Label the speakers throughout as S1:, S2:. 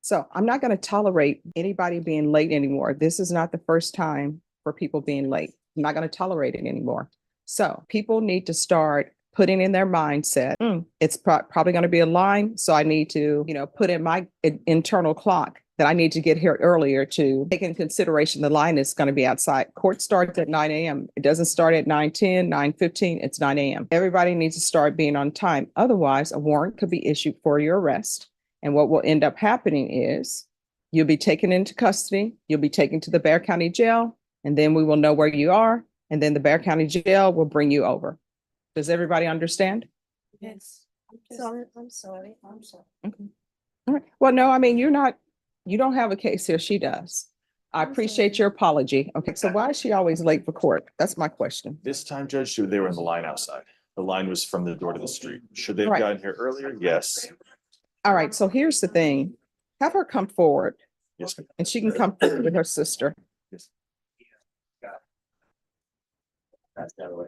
S1: So I'm not going to tolerate anybody being late anymore. This is not the first time for people being late. I'm not going to tolerate it anymore. So people need to start putting in their mindset, it's probably going to be a line. So I need to, put in my internal clock that I need to get here earlier to take into consideration the line is going to be outside. Court starts at 9 a.m. It doesn't start at 9:10, 9:15. It's 9 a.m. Everybody needs to start being on time. Otherwise, a warrant could be issued for your arrest. And what will end up happening is you'll be taken into custody. You'll be taken to the Bexar County Jail, and then we will know where you are. And then the Bexar County Jail will bring you over. Does everybody understand?
S2: Yes. I'm sorry.
S1: Okay. All right. Well, no, I mean, you don't have a case here. She does. I appreciate your apology. Okay. So why is she always late for court? That's my question.
S3: This time, Judge, they were in the line outside. The line was from the door to the street. Should they have
S1: Right.
S3: gotten here earlier? Yes.
S1: All right. So here's the thing. Have her come forward
S3: Yes. Ma'am.
S1: and she can come forward with her sister.
S3: Yes. That's the other way.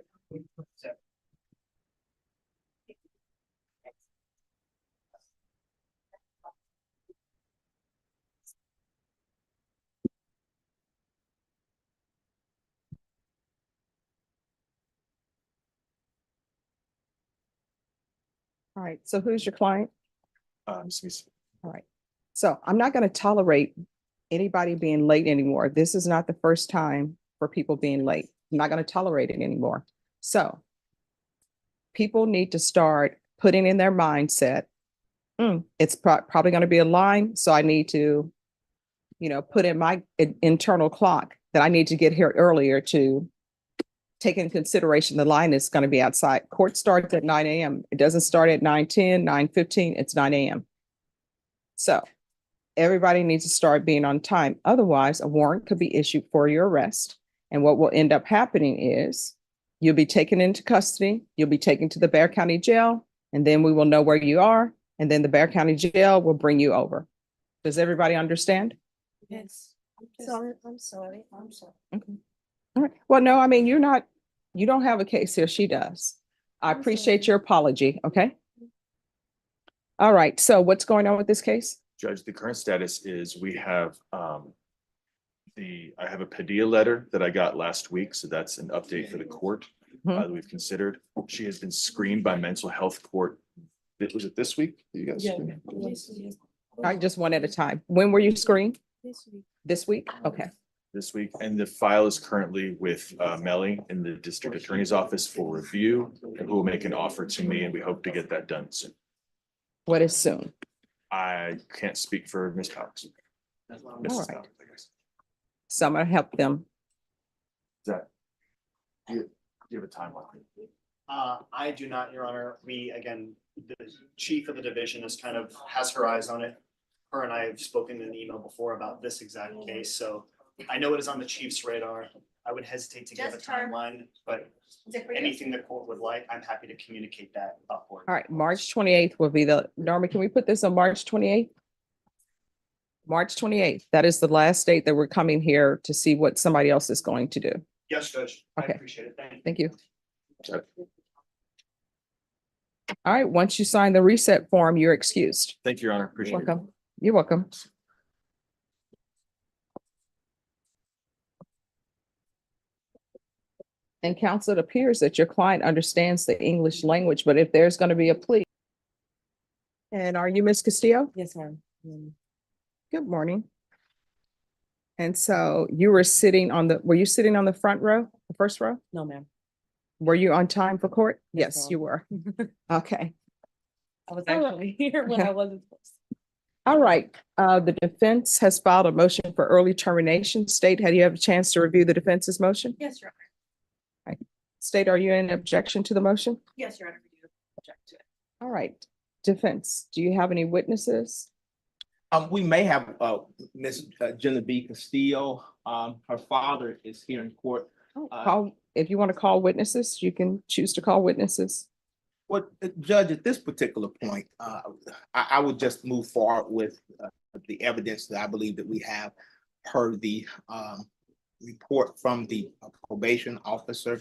S1: All right. So who's your client?
S3: Excuse me.
S1: All right. So I'm not going to tolerate anybody being late anymore. This is not the first time for people being late. I'm not going to tolerate it anymore. So people need to start putting in their mindset, it's probably going to be a line. So I need to, put in my internal clock that I need to get here earlier to take into consideration the line is going to be outside. Court starts at 9 a.m. It doesn't start at 9:10, 9:15. It's 9 a.m. So everybody needs to start being on time. Otherwise, a warrant could be issued for your arrest. And what will end up happening is you'll be taken into custody. You'll be taken to the Bexar County Jail, and then we will know where you are. And then the Bexar County Jail will bring you over. Does everybody understand?
S2: Yes. I'm sorry.
S1: Okay. All right. Well, no, I mean, you don't have a case here. She does. I appreciate your apology. Okay. All right. So what's going on with this case?
S3: Judge, the current status is we have I have a Padilla letter that I got last week. So that's an update for the court that we've considered. She has been screened by mental health court. Was it this week? You guys?
S2: Yes.
S1: All right, just one at a time. When were you screened? This week? Okay.
S3: This week, and the file is currently with Melly in the district attorney's office for review, and who will make an offer to me, and we hope to get that done soon.
S1: What is soon?
S3: I can't speak for Ms. Cox.
S1: All right. So I'm gonna help them.
S3: Do you have a timeline?
S4: I do not, Your Honor. We, again, the chief of the division has her eyes on it. Her and I have spoken in an email before about this exact case, so I know it is on the chief's radar. I would hesitate to give a timeline, but anything the court would like, I'm happy to communicate that upward.
S1: All right, March 28th will be Norma, can we put this on March 28th? March 28th. That is the last date that we're coming here to see what somebody else is going to do.
S4: Yes, Judge. I
S1: Okay.
S4: appreciate it. Thank you.
S1: Thank you. All right, once you sign the reset form, you're excused.
S3: Thank you, Your Honor. Appreciate it.
S1: Welcome. You're welcome. And counsel, it appears that your client understands the English language, but if there's going to be a plea. And are you Ms. Castillo?
S2: Yes, ma'am.
S1: Good morning. And so you were sitting were you sitting on the front row, the first row?
S2: No, ma'am.
S1: Were you on time for court?
S2: Yes,
S1: Yes,
S2: ma'am.
S1: you were. Okay.
S2: I was
S1: All right.
S2: actually here when I wasn't supposed to.
S1: All right. The defense has filed a motion for early termination. State, have you had a chance to review the defense's motion?
S2: Yes, Your Honor.
S1: State, are you in objection to the motion?
S2: Yes, Your Honor. We do object to it.
S1: All right. Defense, do you have any witnesses?
S5: We may have Miss Genevieve Castillo. Her father is here in court.
S1: If you want to call witnesses, you can choose to call witnesses.
S5: Well, Judge, at this particular point, I would just move forward with the evidence that I believe that we have heard the report from the probation officer,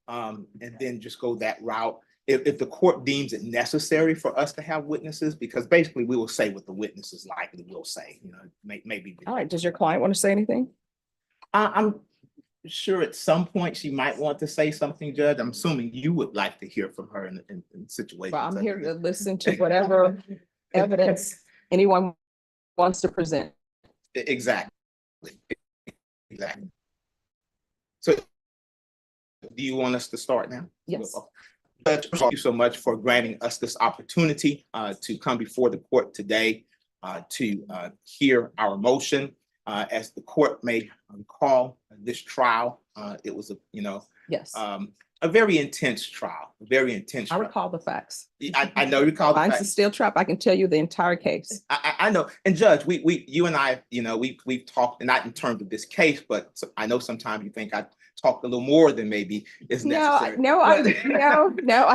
S5: and then just go that route. if the court deems it necessary for us to have witnesses, because basically we will say what the witnesses likely will say, maybe.
S1: All right, does your client want to say anything?
S5: I'm sure at some point she might want to say something, Judge. I'm assuming you would like to hear from her in situations.
S1: Well, I'm
S5: such
S1: here
S5: as
S1: to
S5: this.
S1: listen to whatever evidence anyone wants to present.
S5: Exactly. Exactly. So do you want us to start now?
S1: Yes.
S5: Judge, thank you so much for granting us this opportunity to come before the court today to hear our motion. As the court may recall, this trial, it was
S1: Yes,
S5: a very intense trial,
S1: I recall the facts.
S5: I know you recall the
S1: Mine's a
S5: fact.
S1: steel trap. I can tell you the entire case.
S5: I know, and Judge, you and I, we've talked, and not in terms of this case, but I know sometimes you think I talked a little more than maybe is necessary.
S1: No, I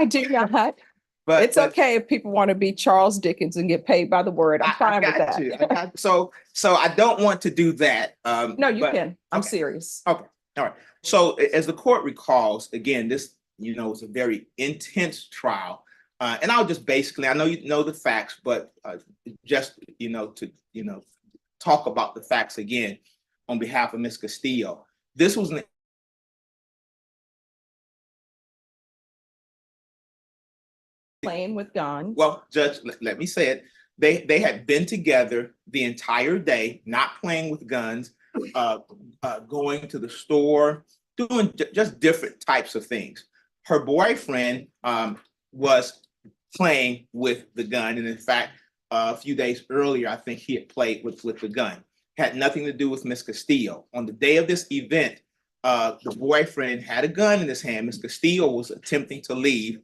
S1: do not.
S5: But
S1: It's okay if people want to be Charles Dickens and get paid by the word. I'm fine with
S5: got you.
S1: that.
S5: So I don't want to do that.
S1: No, you
S5: but-
S1: can. I'm
S5: okay.
S1: serious.
S5: Okay, all right. So as the court recalls, again, this, was a very intense trial. And I'll just basically, I know you know the facts, but just, to, talk about the facts again on behalf of Ms. Castillo. This was an
S1: Playing with guns.
S5: Well, Judge, let me say it. They had been together the entire day, not playing with guns, going to the store, doing just different types of things. Her boyfriend was playing with the gun, and in fact, a few days earlier, I think he had played with the gun. Had nothing to do with Miss Castillo. On the day of this event, the boyfriend had a gun in his hand. Miss Castillo was attempting to leave.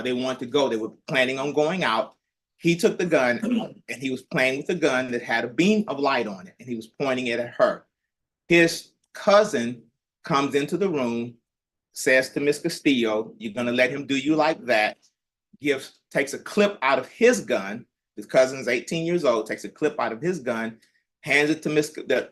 S5: They wanted to go. They were planning on going out. He took the gun and he was playing with the gun that had a beam of light on it, and he was pointing it at her. His cousin comes into the room, says to Miss Castillo, "You're going to let him do you like that?" Takes a clip out of his gun. His cousin's 18 years old, takes a clip out of his gun, hands it to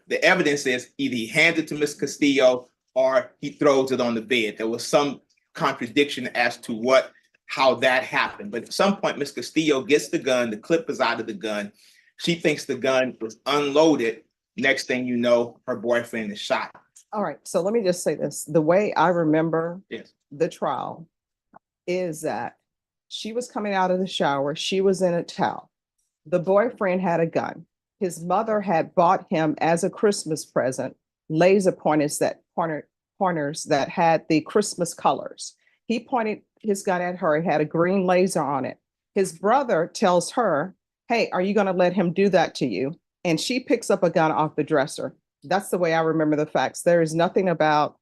S5: the evidence is either he hands it to Miss Castillo or he throws it on the bed. There was some contradiction as to how that happened. But at some point, Miss Castillo gets the gun, the clip is out of the gun. She thinks the gun was unloaded. Next thing you know, her boyfriend is shot.
S1: All right, so let me just say this. The way I remember
S5: Yes.
S1: the trial is that she was coming out of the shower. She was in a towel. The boyfriend had a gun. His mother had bought him as a Christmas present laser pointers that had the Christmas colors. He pointed his gun at her. It had a green laser on it. His brother tells her, "Hey, are you going to let him do that to you?" And she picks up a gun off the dresser. That's the way I remember the facts. There is nothing about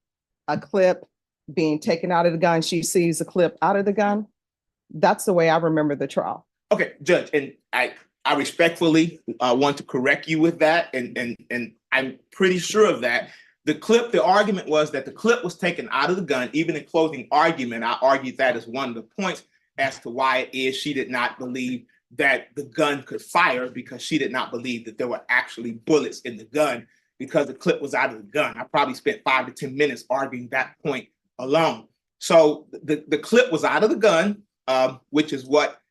S1: a clip being taken out of the gun. She sees a clip out of the gun. That's the way I remember the trial.
S5: Okay, Judge, and I respectfully want to correct you with that, and I'm pretty sure of that. The argument was that the clip was taken out of the gun. Even in closing argument, I argued that as one of the points as to why it is she did not believe that the gun could fire, because she did not believe that there were actually bullets in the gun because the clip was out of the gun. I probably spent 5 to 10 minutes arguing that point alone. So the clip was out of the gun, which is what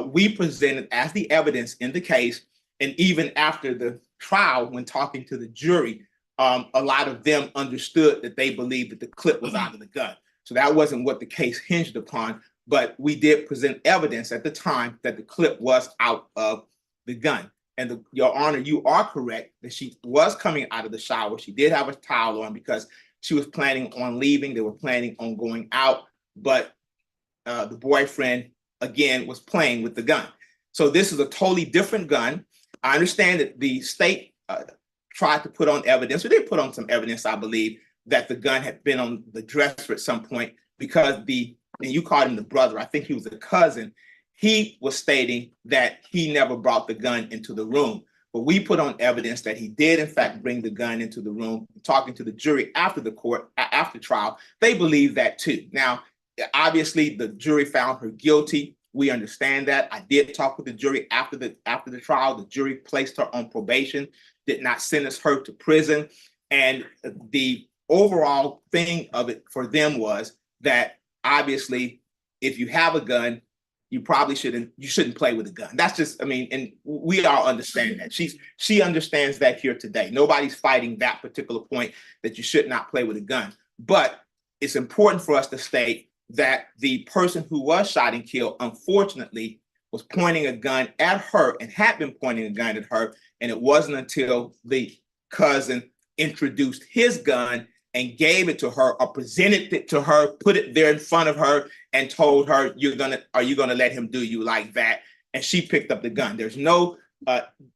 S5: we presented as the evidence in the case. And even after the trial, when talking to the jury, a lot of them understood that they believed that the clip was out of the gun. So that wasn't what the case hinged upon, but we did present evidence at the time that the clip was out of the gun. And Your Honor, you are correct that she was coming out of the shower. She did have a towel on because she was planning on leaving. They were planning on going out, but the boyfriend, again, was playing with the gun. So this is a totally different gun. I understand that the state tried to put on evidence, or they put on some evidence, I believe, that the gun had been on the dresser at some point because and you called him the brother, I think he was a cousin, he was stating that he never brought the gun into the room. But we put on evidence that he did, in fact, bring the gun into the room. Talking to the jury after trial, they believe that too. Now, obviously, the jury found her guilty. We understand that. I did talk with the jury after the trial. The jury placed her on probation, did not sentence her to prison. And the overall thing of it for them was that obviously if you have a gun, you probably shouldn't play with a gun. That's just, I mean, and we all understand that. She understands that here today. Nobody's fighting that particular point that you should not play with a gun. But it's important for us to state that the person who was shot and killed, unfortunately, was pointing a gun at her and had been pointing a gun at her. And it wasn't until the cousin introduced his gun and gave it to her or presented it to her, put it there in front of her and told her, are you gonna let him do you like that? And she picked up the gun. There's no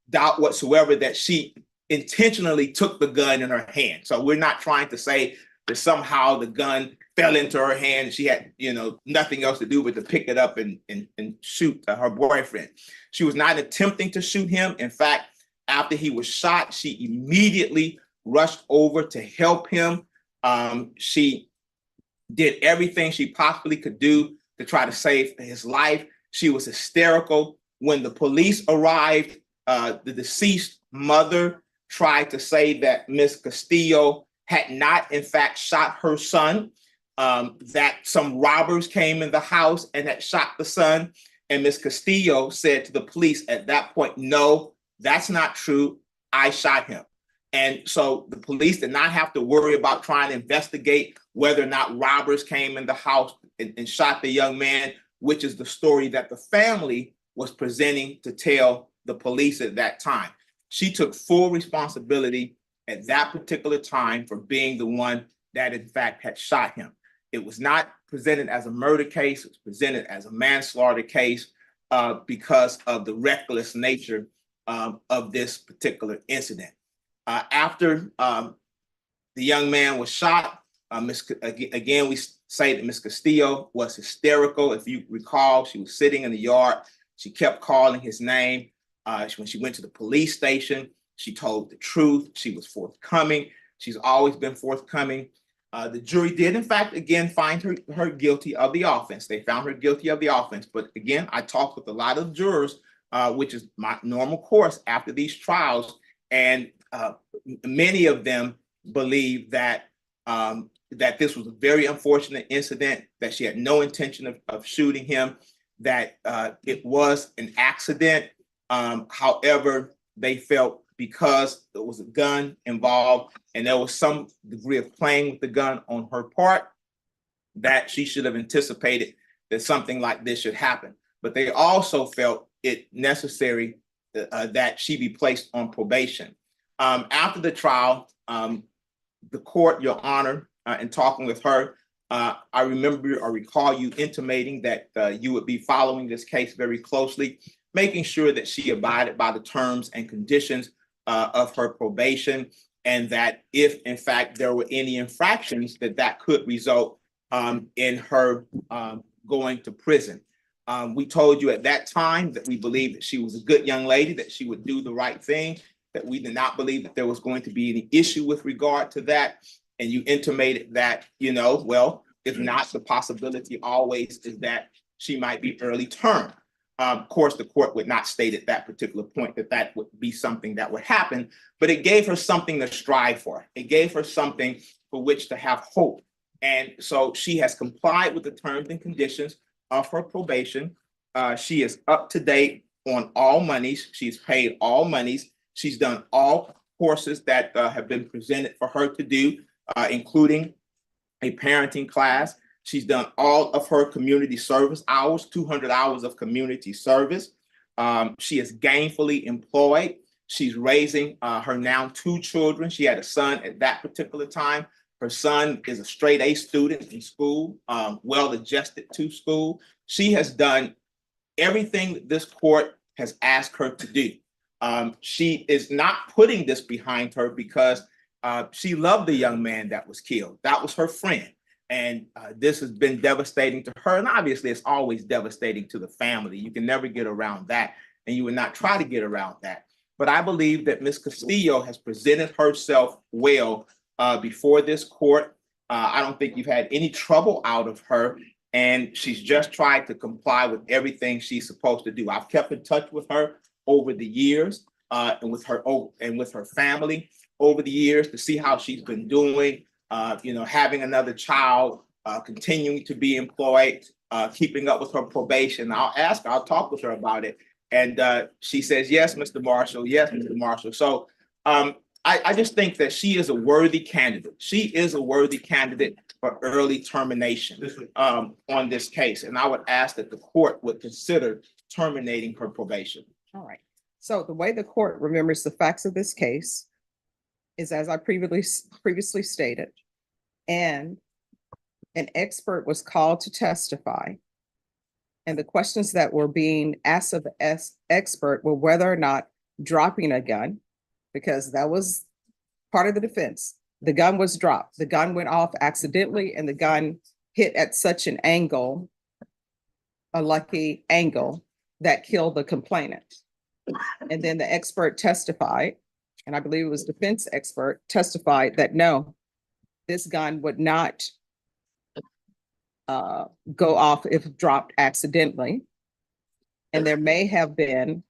S5: doubt whatsoever that she intentionally took the gun in her hand. So we're not trying to say that somehow the gun fell into her hand and she had, nothing else to do but to pick it up and shoot her boyfriend. She was not attempting to shoot him. In fact, after he was shot, she immediately rushed over to help him. She did everything she possibly could do to try to save his life. She was hysterical. When the police arrived, the deceased mother tried to say that Miss Castillo had not, in fact, shot her son, that some robbers came in the house and had shot the son. And Miss Castillo said to the police at that point, no, that's not true. I shot him. And so the police did not have to worry about trying to investigate whether or not robbers came in the house and shot the young man, which is the story that the family was presenting to tell the police at that time. She took full responsibility at that particular time for being the one that in fact had shot him. It was not presented as a murder case. It was presented as a manslaughter case because of the reckless nature of this particular incident. After the young man was shot, again, we say that Miss Castillo was hysterical. If you recall, she was sitting in the yard. She kept calling his name. When she went to the police station, she told the truth. She was forthcoming. She's always been forthcoming. The jury did, in fact, again, find her guilty of the offense. They found her guilty of the offense. But again, I talked with a lot of jurors, which is my normal course after these trials. And many of them believe that this was a very unfortunate incident, that she had no intention of shooting him, that it was an accident. However, they felt because there was a gun involved and there was some degree of playing with the gun on her part, that she should have anticipated that something like this should happen. But they also felt it necessary that she be placed on probation. After the trial, the court, Your Honor, in talking with her, I recall you intimating that you would be following this case very closely, making sure that she abided by the terms and conditions of her probation, and that if, in fact, there were any infractions, that could result in her going to prison. We told you at that time that we believed that she was a good young lady, that she would do the right thing, that we did not believe that there was going to be any issue with regard to that. And you intimated that, well, if not, the possibility always is that she might be early term. Of course, the court would not state at that particular point that would be something that would happen, but it gave her something to strive for. It gave her something for which to have hope. And so she has complied with the terms and conditions of her probation. She is up to date on all monies. She's paid all monies. She's done all courses that have been presented for her to do, including a parenting class. She's done all of her community service hours, 200 hours of community service. She is gainfully employed. She's raising her now 2 children. She had a son at that particular time. Her son is a straight A student in school, well-adjusted to school. She has done everything that this court has asked her to do. She is not putting this behind her because she loved the young man that was killed. That was her friend. And this has been devastating to her. And obviously, it's always devastating to the family. You can never get around that. And you would not try to get around that. But I believe that Ms. Castillo has presented herself well before this court. I don't think you've had any trouble out of her. And she's just tried to comply with everything she's supposed to do. I've kept in touch with her over the years and with her family over the years to see how she's been doing. Having another child, continuing to be employed, keeping up with her probation. I'll ask her, I'll talk with her about it. And she says, yes, Mr. Marshall, yes, Mr. Marshall. So I just think that she is a worthy candidate. She is a worthy candidate for early termination on this case. And I would ask that the court would consider terminating her probation.
S1: All right. So the way the court remembers the facts of this case is as I previously stated, and an expert was called to testify. And the questions that were being asked of the expert were whether or not dropping a gun, because that was part of the defense. The gun was dropped. The gun went off accidentally, and the gun hit at such an angle, a lucky angle, that killed the complainant. And then the expert testified, and I believe it was defense expert testified that no, this gun would not go off if dropped accidentally. And there may have been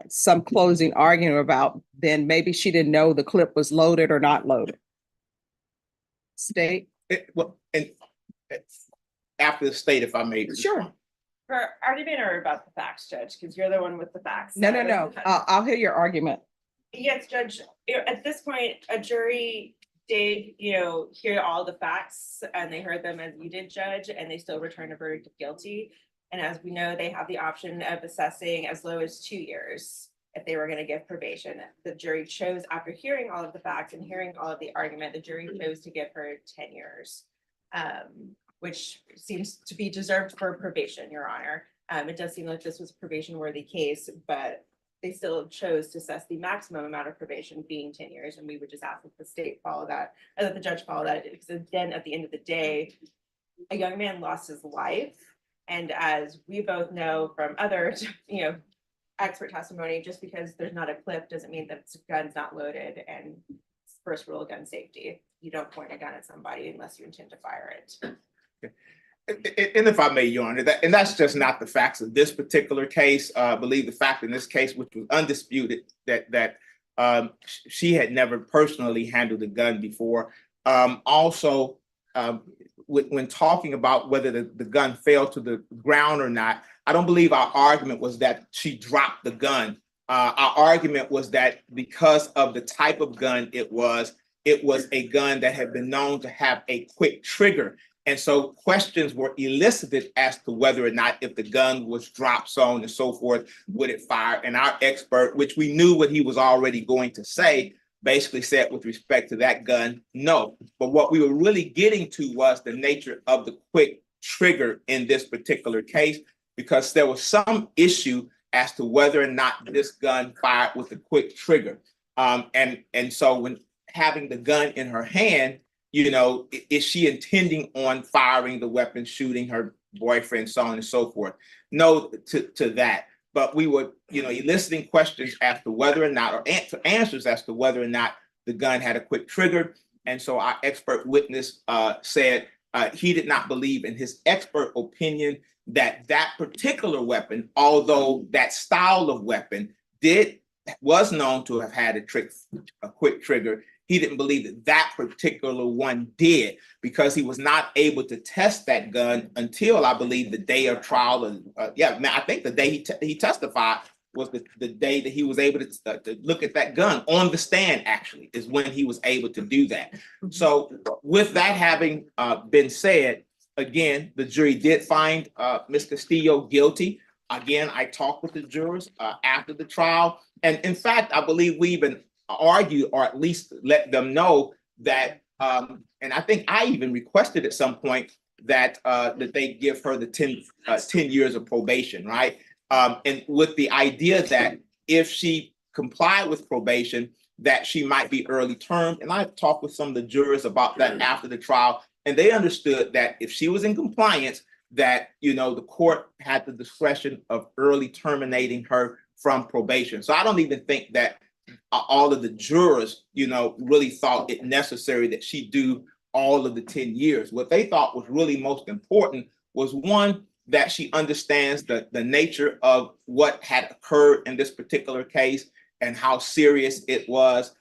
S1: some closing argument about then maybe she didn't know the clip was loaded or not loaded. State?
S5: After the state, if I may.
S1: Sure.
S2: For argument or about the facts, Judge, because you're the one with the facts.
S1: No. I'll hear your argument.
S2: Yes, Judge, at this point, a jury did, hear all the facts, and they heard them as you did, Judge, and they still returned a verdict of guilty. And as we know, they have the option of assessing as low as 2 years if they were going to give probation. The jury chose, after hearing all of the facts and hearing all of the argument, the jury chose to give her 10 years, which seems to be deserved for probation, Your Honor. It does seem like this was a probation-worthy case, but they still chose to assess the maximum amount of probation being 10 years. And we would just ask that the state follow that, or that the judge follow that, because then at the end of the day, a young man lost his life. And as we both know from other, expert testimony, just because there's not a clip doesn't mean that the gun's not loaded. And first rule of gun safety, you don't point a gun at somebody unless you intend to fire it.
S5: And if I may, Your Honor, and that's just not the facts of this particular case. I believe the fact in this case, which was undisputed, that she had never personally handled a gun before. Also, when talking about whether the gun fell to the ground or not, I don't believe our argument was that she dropped the gun. Our argument was that because of the type of gun it was a gun that had been known to have a quick trigger. And so questions were elicited as to whether or not, if the gun was dropped, so on and so forth, would it fire? And our expert, which we knew what he was already going to say, basically said with respect to that gun, no. But what we were really getting to was the nature of the quick trigger in this particular case, because there was some issue as to whether or not this gun fired with a quick trigger. And so when having the gun in her hand, is she intending on firing the weapon, shooting her boyfriend, so on and so forth? No to that. But we were, eliciting questions as to whether or not, or answers as to whether or not the gun had a quick trigger. And so our expert witness said he did not believe, in his expert opinion, that particular weapon, although that style of weapon was known to have had a quick trigger, he didn't believe that particular one did, because he was not able to test that gun until, I believe, the day of trial. I think the day he testified was the day that he was able to look at that gun on the stand, actually, is when he was able to do that. So with that having been said, again, the jury did find Ms. Castillo guilty. Again, I talked with the jurors after the trial. And in fact, I believe we even argued, or at least let them know that, and I think I even requested at some point that they give her the 10 years of probation, right? And with the idea that if she complied with probation, that she might be early termed. And I talked with some of the jurors about that after the trial, and they understood that if she was in compliance, that, the court had the discretion of early terminating her from probation. So I don't even think that all of the jurors, really thought it necessary that she do all of the 10 years. What they thought was really most important was, one, that she understands the nature of what had occurred in this particular case and how serious it was.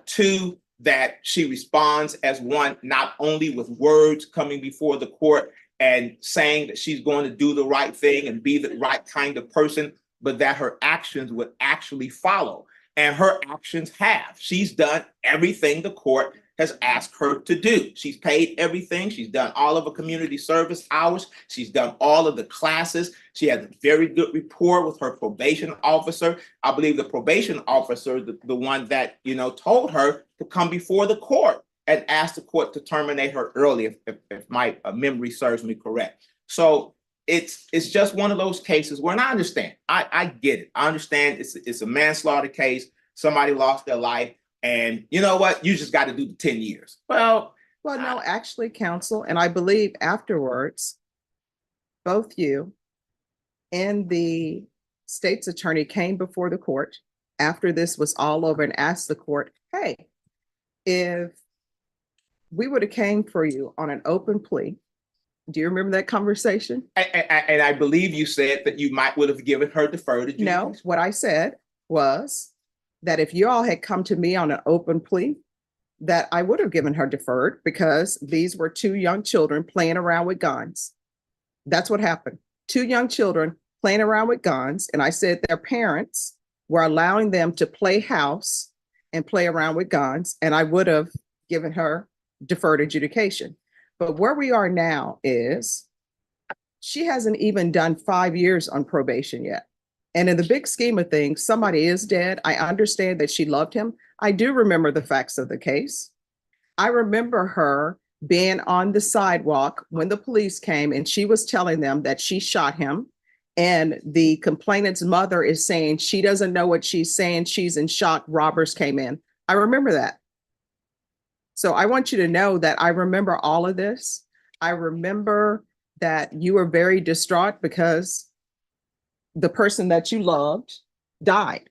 S5: Two, that she responds as one, not only with words coming before the court and saying that she's going to do the right thing and be the right kind of person, but that her actions would actually follow. And her actions have. She's done everything the court has asked her to do. She's paid everything. She's done all of her community service hours. She's done all of the classes. She has a very good rapport with her probation officer. I believe the probation officer, the one that, told her to come before the court and ask the court to terminate her early, if my memory serves me correct. So it's just one of those cases where, and I understand, I get it. I understand it's a manslaughter case. Somebody lost their life. And you know what? You just got to do the 10 years. Well,
S1: no, actually, counsel, and I believe afterwards, both you and the state's attorney came before the court after this was all over and asked the court, hey, if we would have came for you on an open plea, do you remember that conversation?
S5: and I believe you said that you would have given her deferred adjudication.
S1: No, what I said was that if you all had come to me on an open plea, that I would have given her deferred because these were two young children playing around with guns. That's what happened. Two young children playing around with guns. And I said their parents were allowing them to play house and play around with guns. And I would have given her deferred adjudication. But where we are now is she hasn't even done 5 years on probation yet. And in the big scheme of things, somebody is dead. I understand that she loved him. I do remember the facts of the case. I remember her being on the sidewalk when the police came and she was telling them that she shot him. And the complainant's mother is saying she doesn't know what she's saying. She's in shock. Robbers came in. I remember that. So I want you to know that I remember all of this. I remember that you were very distraught because the person that you loved died,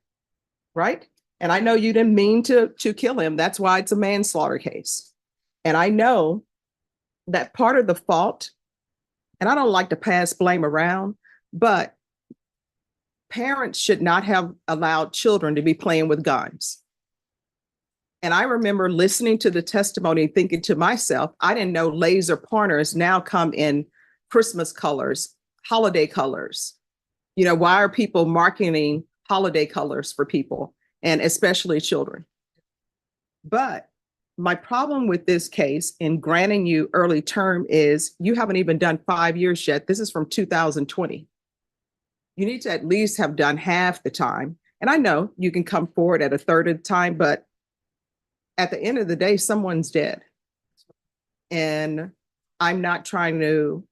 S1: right? And I know you didn't mean to kill him. That's why it's a manslaughter case. And I know that part of the fault, and I don't like to pass blame around, but parents should not have allowed children to be playing with guns. And I remember listening to the testimony and thinking to myself, I didn't know laser pointers now come in Christmas colors, holiday colors. Why are people marketing holiday colors for people and especially children? But my problem with this case in granting you early term is you haven't even done 5 years yet. This is from 2020. You need to at least have done half the time. And I know you can come forward at a third of the time, but at the end of the day, someone's dead. And I'm not trying to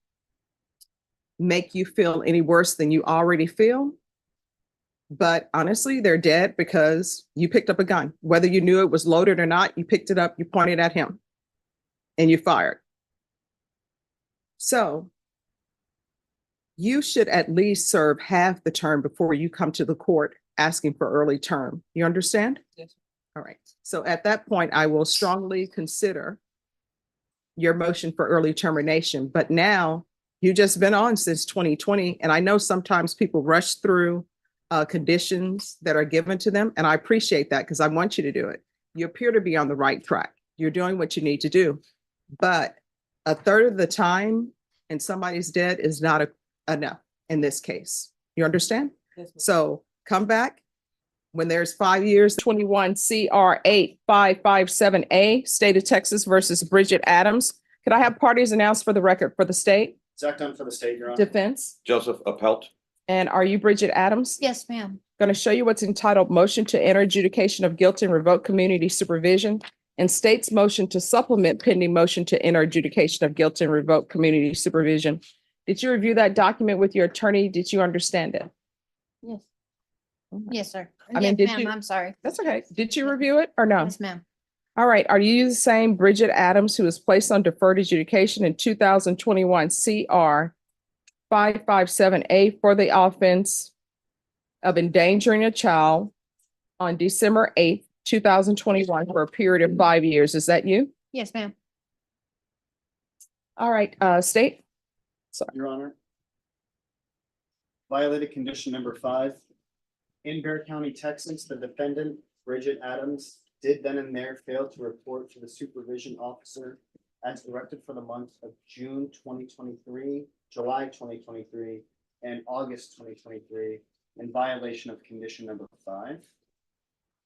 S1: make you feel any worse than you already feel. But honestly, they're dead because you picked up a gun. Whether you knew it was loaded or not, you picked it up, you pointed at him, and you fired. So you should at least serve half the term before you come to the court asking for early term. You understand? Yes. All right. So at that point, I will strongly consider your motion for early termination. But now you've just been on since 2020. And I know sometimes people rush through conditions that are given to them. And I appreciate that because I want you to do it. You appear to be on the right track. You're doing what you need to do. But a third of the time and somebody's dead is not enough in this case. You understand? Yes, so come back when there's 5 years. 21 CR 8557A, State of Texas versus Bridget Adams. Could I have parties announced for the record for the state?
S4: Zach Dunn for the state, Your Honor.
S1: Defense.
S3: Joseph Uphelt.
S1: And are you Bridget Adams?
S6: Yes, ma'am.
S1: Going to show you what's entitled Motion to Enter Adjudication of Guilt and Revoke Community Supervision, and state's motion to supplement pending motion to enter adjudication of guilt and revoke community supervision. Did you review that document with your attorney? Did you understand it?
S6: Yes. Yes, sir.
S1: I mean,
S6: Yes,
S1: did
S6: ma'am,
S1: you-
S6: I'm sorry.
S1: That's okay. Did you review it or no?
S6: Yes, ma'am.
S1: All right. Are you the same Bridget Adams who was placed on deferred adjudication in 2021 CR 557A for the offense of endangering a child on December 8th, 2021 for a period of 5 years? Is that you?
S6: Yes, ma'am.
S1: All right, state.
S4: Your Honor. Violated condition number 5. In Bexar County, Texas, the defendant, Bridget Adams, did then and there fail to report to the supervision officer as directed for the months of June 2023, July 2023, and August 2023 in violation of condition number 5.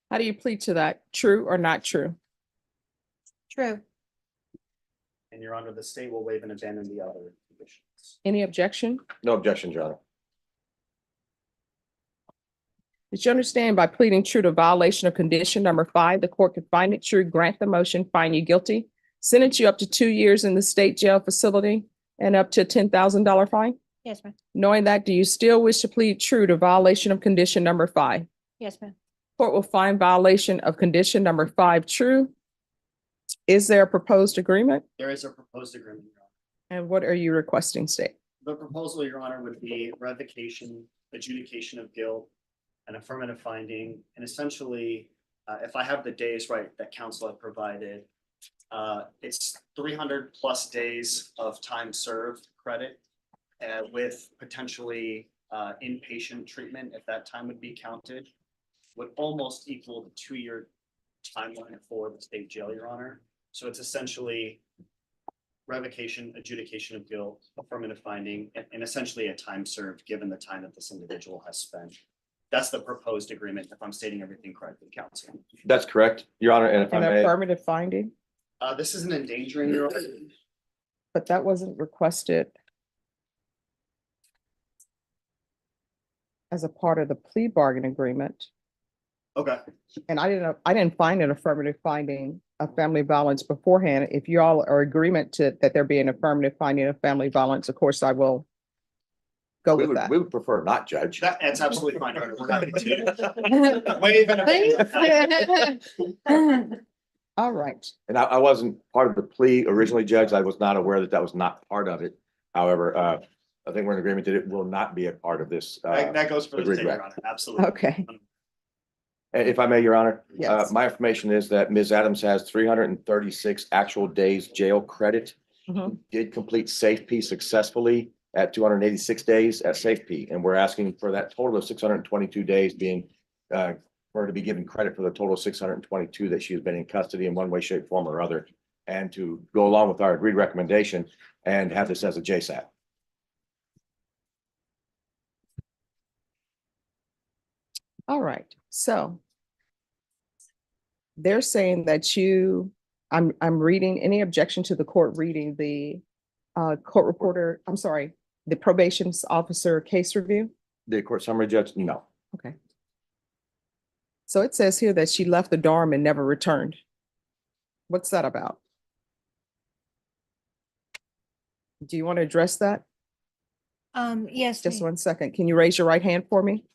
S1: How do you plead to that? True or not true?
S6: True.
S4: And Your Honor, the state will waive and abandon the other conditions.
S1: Any objection?
S7: No objection, Your Honor.
S1: Did you understand by pleading true to violation of condition number 5, the court could find it true, grant the motion, find you guilty, sentence you up to 2 years in the state jail facility and up to a $10,000 fine?
S6: Yes, ma'am.
S1: Knowing that, do you still wish to plead true to violation of condition number 5?
S6: Yes, ma'am.
S1: Court will find violation of condition number 5 true. Is there a proposed agreement?
S4: There is a proposed agreement, Your Honor.
S1: And what are you requesting, state?
S4: The proposal, Your Honor, would be revocation, adjudication of guilt, an affirmative finding, and essentially, if I have the days right that counsel had provided, it's 300 plus days of time served credit with potentially inpatient treatment, if that time would be counted, would almost equal the 2-year timeline for the state jail, Your Honor. So it's essentially revocation, adjudication of guilt, affirmative finding, and essentially a time served, given the time that this individual has spent. That's the proposed agreement, if I'm stating everything correctly, counsel.
S7: That's correct, Your Honor, and if I
S1: An
S7: may,
S1: affirmative finding,
S4: This is an endangering, Your Honor.
S1: but that wasn't requested as a part of the plea bargain agreement.
S4: Okay,
S1: And I didn't find an affirmative finding of family violence beforehand. If you all are agreement to that there be an affirmative finding of family violence, of course, I will go with that.
S7: we would prefer not, Judge.
S4: that's absolutely fine, Your Honor. We're happy to waive and abandon.
S1: All right.
S7: And I wasn't part of the plea originally, Judge. I was not aware that that was not part of it. However, I think we're in agreement that it will not be a part of this.
S4: That goes for the
S7: agreed,
S4: state, Your
S7: right.
S4: Honor, absolutely.
S1: Okay.
S7: If I may, Your Honor,
S1: Yes.
S7: my information is that Ms. Adams has 336 actual days jail credit.
S1: Mhm.
S7: Did complete SafeP successfully at 286 days at SafeP, and we're asking for that total of 622 days being for her to be given credit for the total of 622 that she has been in custody in one way, shape, form, or other, and to go along with our agreed recommendation and have this as a JSAT.
S1: All right. So they're saying that I'm reading any objection to the court reading the court reporter, I'm sorry, the probation officer case review.
S7: The court summary, Judge? No.
S1: Okay. So it says here that she left the dorm and never returned. What's that about? Do you want to address that?
S6: Yes.
S1: Just
S6: ma'am.
S1: 1 second. Can you raise your right hand for me?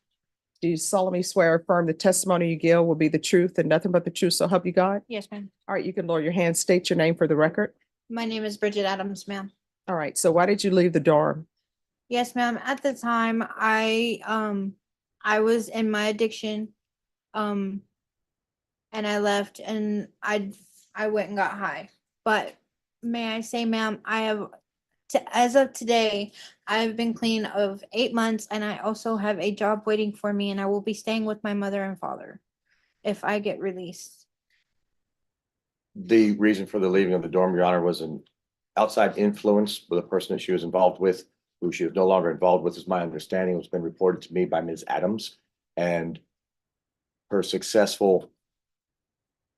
S1: Do you solemnly swear or affirm the testimony you give will be the truth and nothing but the truth, so help you God?
S6: Yes, ma'am.
S1: All right, you can lower your hand, state your name for the record.
S6: My name is Bridget Adams, ma'am.
S1: All right, so why did you leave the dorm?
S6: Yes, ma'am. At the time, I was in my addiction, and I left and I went and got high. But may I say, ma'am, as of today, I've been clean of 8 months, and I also have a job waiting for me, and I will be staying with my mother and father if I get released.
S7: The reason for the leaving of the dorm, Your Honor, was an outside influence with a person that she was involved with, who she was no longer involved with, is my understanding. It's been reported to me by Ms. Adams. And her successful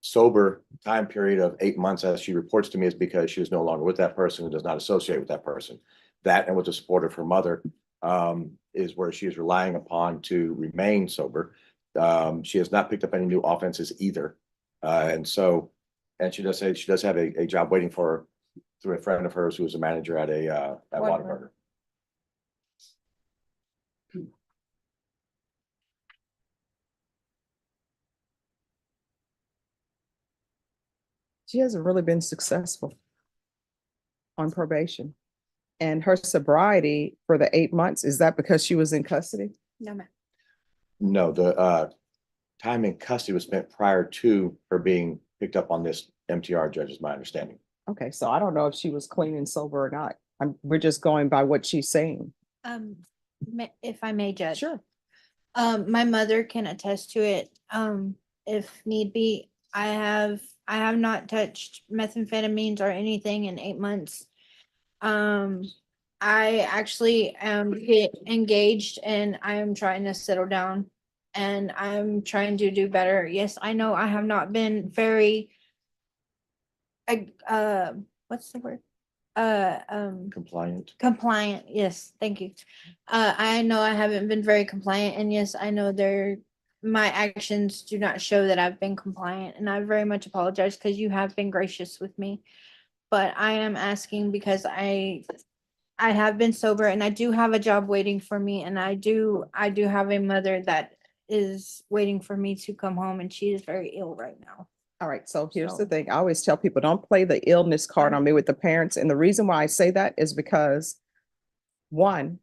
S7: sober time period of 8 months, as she reports to me, is because she was no longer with that person and does not associate with that person. That, and with the support of her mother, is where she is relying upon to remain sober. She has not picked up any new offenses either. And she does say she does have a job waiting for her through a friend of hers who is a manager at at Whataburger.
S1: She hasn't really been successful on probation. And her sobriety for the 8 months, is that because she was in custody?
S6: No, ma'am.
S7: No, the time in custody was spent prior to her being picked up on this MTR, Judge, is my understanding.
S1: Okay, so I don't know if she was clean and sober or not. We're just going by what she's saying.
S6: If I may, Judge.
S1: Sure.
S6: My mother can attest to it. If need be, I I have not touched methamphetamines or anything in 8 months. I actually am engaged and I am trying to settle down and I'm trying to do better. Yes, I know I have not been very, what's the word?
S7: Compliant.
S6: Compliant, yes, thank you. I know I haven't been very compliant, and yes, I know my actions do not show that I've been compliant, and I very much apologize because you have been gracious with me. But I am asking because I have been sober and I do have a job waiting for me, and I do have a mother that is waiting for me to come home, and she is very ill right now.
S1: All right, so here's the
S6: So-
S1: thing. I always tell people, don't play the illness card on me with the parents. And the reason why I say that is because, one,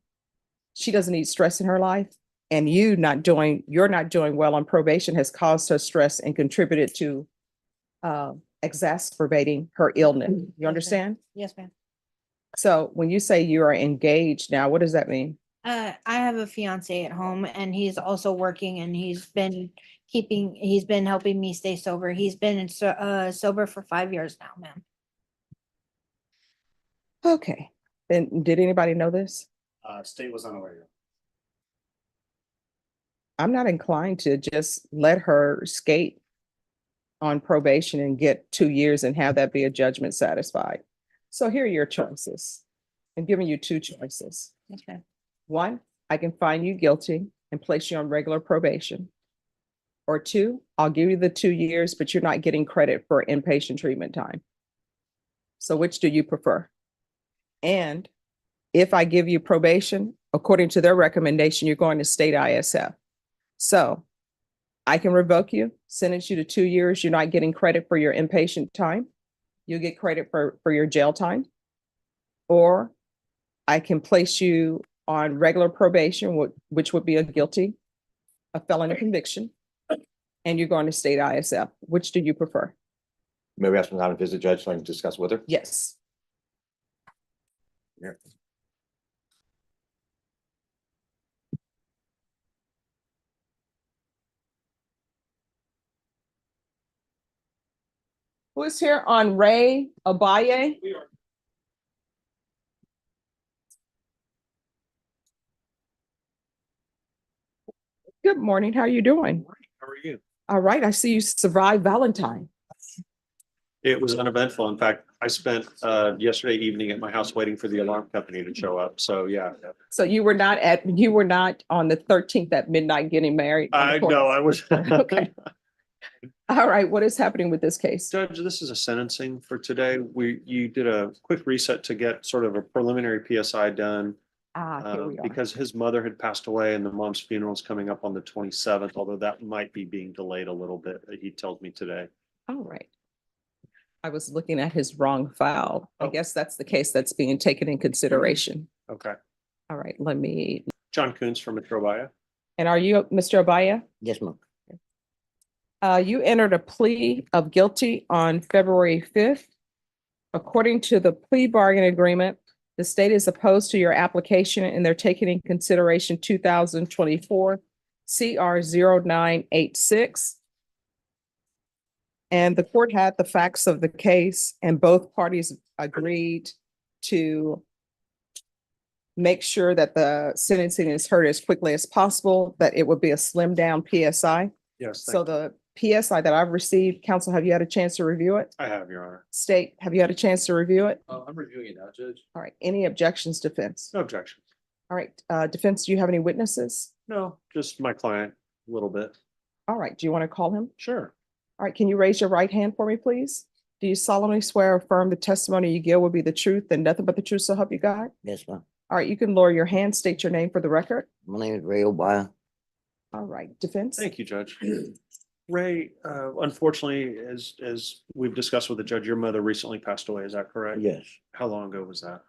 S1: she doesn't need stress in her life. And you're not doing well on probation has caused her stress and contributed to exacerbating her illness. You
S6: ma'am.
S1: understand?
S6: Yes, ma'am.
S1: So when you say you are engaged now, what does that mean?
S6: I have a fiance at home and he's also working and he's been helping me stay sober. He's been sober for 5 years now, ma'am.
S1: Okay. And did anybody know this?
S4: State was unaware.
S1: I'm not inclined to just let her skate on probation and get 2 years and have that be a judgment satisfied. So here are your choices. I'm giving you two choices.
S6: Okay.
S1: One, I can find you guilty and place you on regular probation. Or two, I'll give you the 2 years, but you're not getting credit for inpatient treatment time. So which do you prefer? And if I give you probation, according to their recommendation, you're going to state ISF. So I can revoke you, sentence you to 2 years. You're not getting credit for your inpatient time. You'll get credit for your jail time. Or I can place you on regular probation, which would be a felony conviction, and you're going to state ISF. Which do you prefer?
S7: May we ask them how to visit judge so I can discuss with her?
S1: Yes.
S7: Yeah.
S1: Who is here on Ray Abaye? Good morning. How are you doing?
S8: How are you?
S1: All right. I see you survived Valentine.
S8: It was uneventful. In fact, I spent yesterday evening at my house waiting for the alarm company to show up. So yeah.
S1: So you were not on the 13th at midnight getting married? on the
S8: I
S1: court?
S8: know I was.
S1: Okay. All right. What is happening with this case?
S8: Judge, this is a sentencing for today. You did a quick reset to get sort of a preliminary PSI done.
S1: Here we are.
S8: Because his mother had passed away and the mom's funeral is coming up on the 27th, although that might be being delayed a little bit, he tells me today.
S1: All right. I was looking at his wrong file. I
S8: Oh.
S1: guess that's the case that's being taken in consideration.
S8: Okay.
S1: All right. Let me,
S8: John Coons from Metrobia.
S1: and are you Mr. Abaya?
S9: Yes, ma'am.
S1: You entered a plea of guilty on February 5th. According to the plea bargain agreement, the state is opposed to your application and they're taking in consideration 2024 CR 0986. And the court had the facts of the case and both parties agreed to make sure that the sentencing is heard as quickly as possible, that it would be a slimmed down PSI.
S8: Yes,
S1: So
S8: thank you.
S1: the PSI that I've received, counsel, have you had a chance to review it?
S8: I have, Your Honor.
S1: State, have you had a chance to review it?
S9: I'm reviewing it now, Judge.
S1: All right, any objections, defense?
S8: No objections.
S1: All right, defense, do you have any witnesses?
S8: No, just my client, a little bit.
S1: All right, do you want to call him?
S8: Sure.
S1: All right, can you raise your right hand for me, please? Do you solemnly swear or affirm the testimony you give will be the truth and nothing but the truth, so help you God?
S9: Yes, ma'am.
S1: All right, you can lower your hand, state your name for the record.
S9: My name is Ray O'Brien.
S1: All right, defense?
S8: Thank you, Judge. Ray, unfortunately, as we've discussed with the judge, your mother recently passed away. Is that correct?
S9: Yes.
S8: How long ago was that?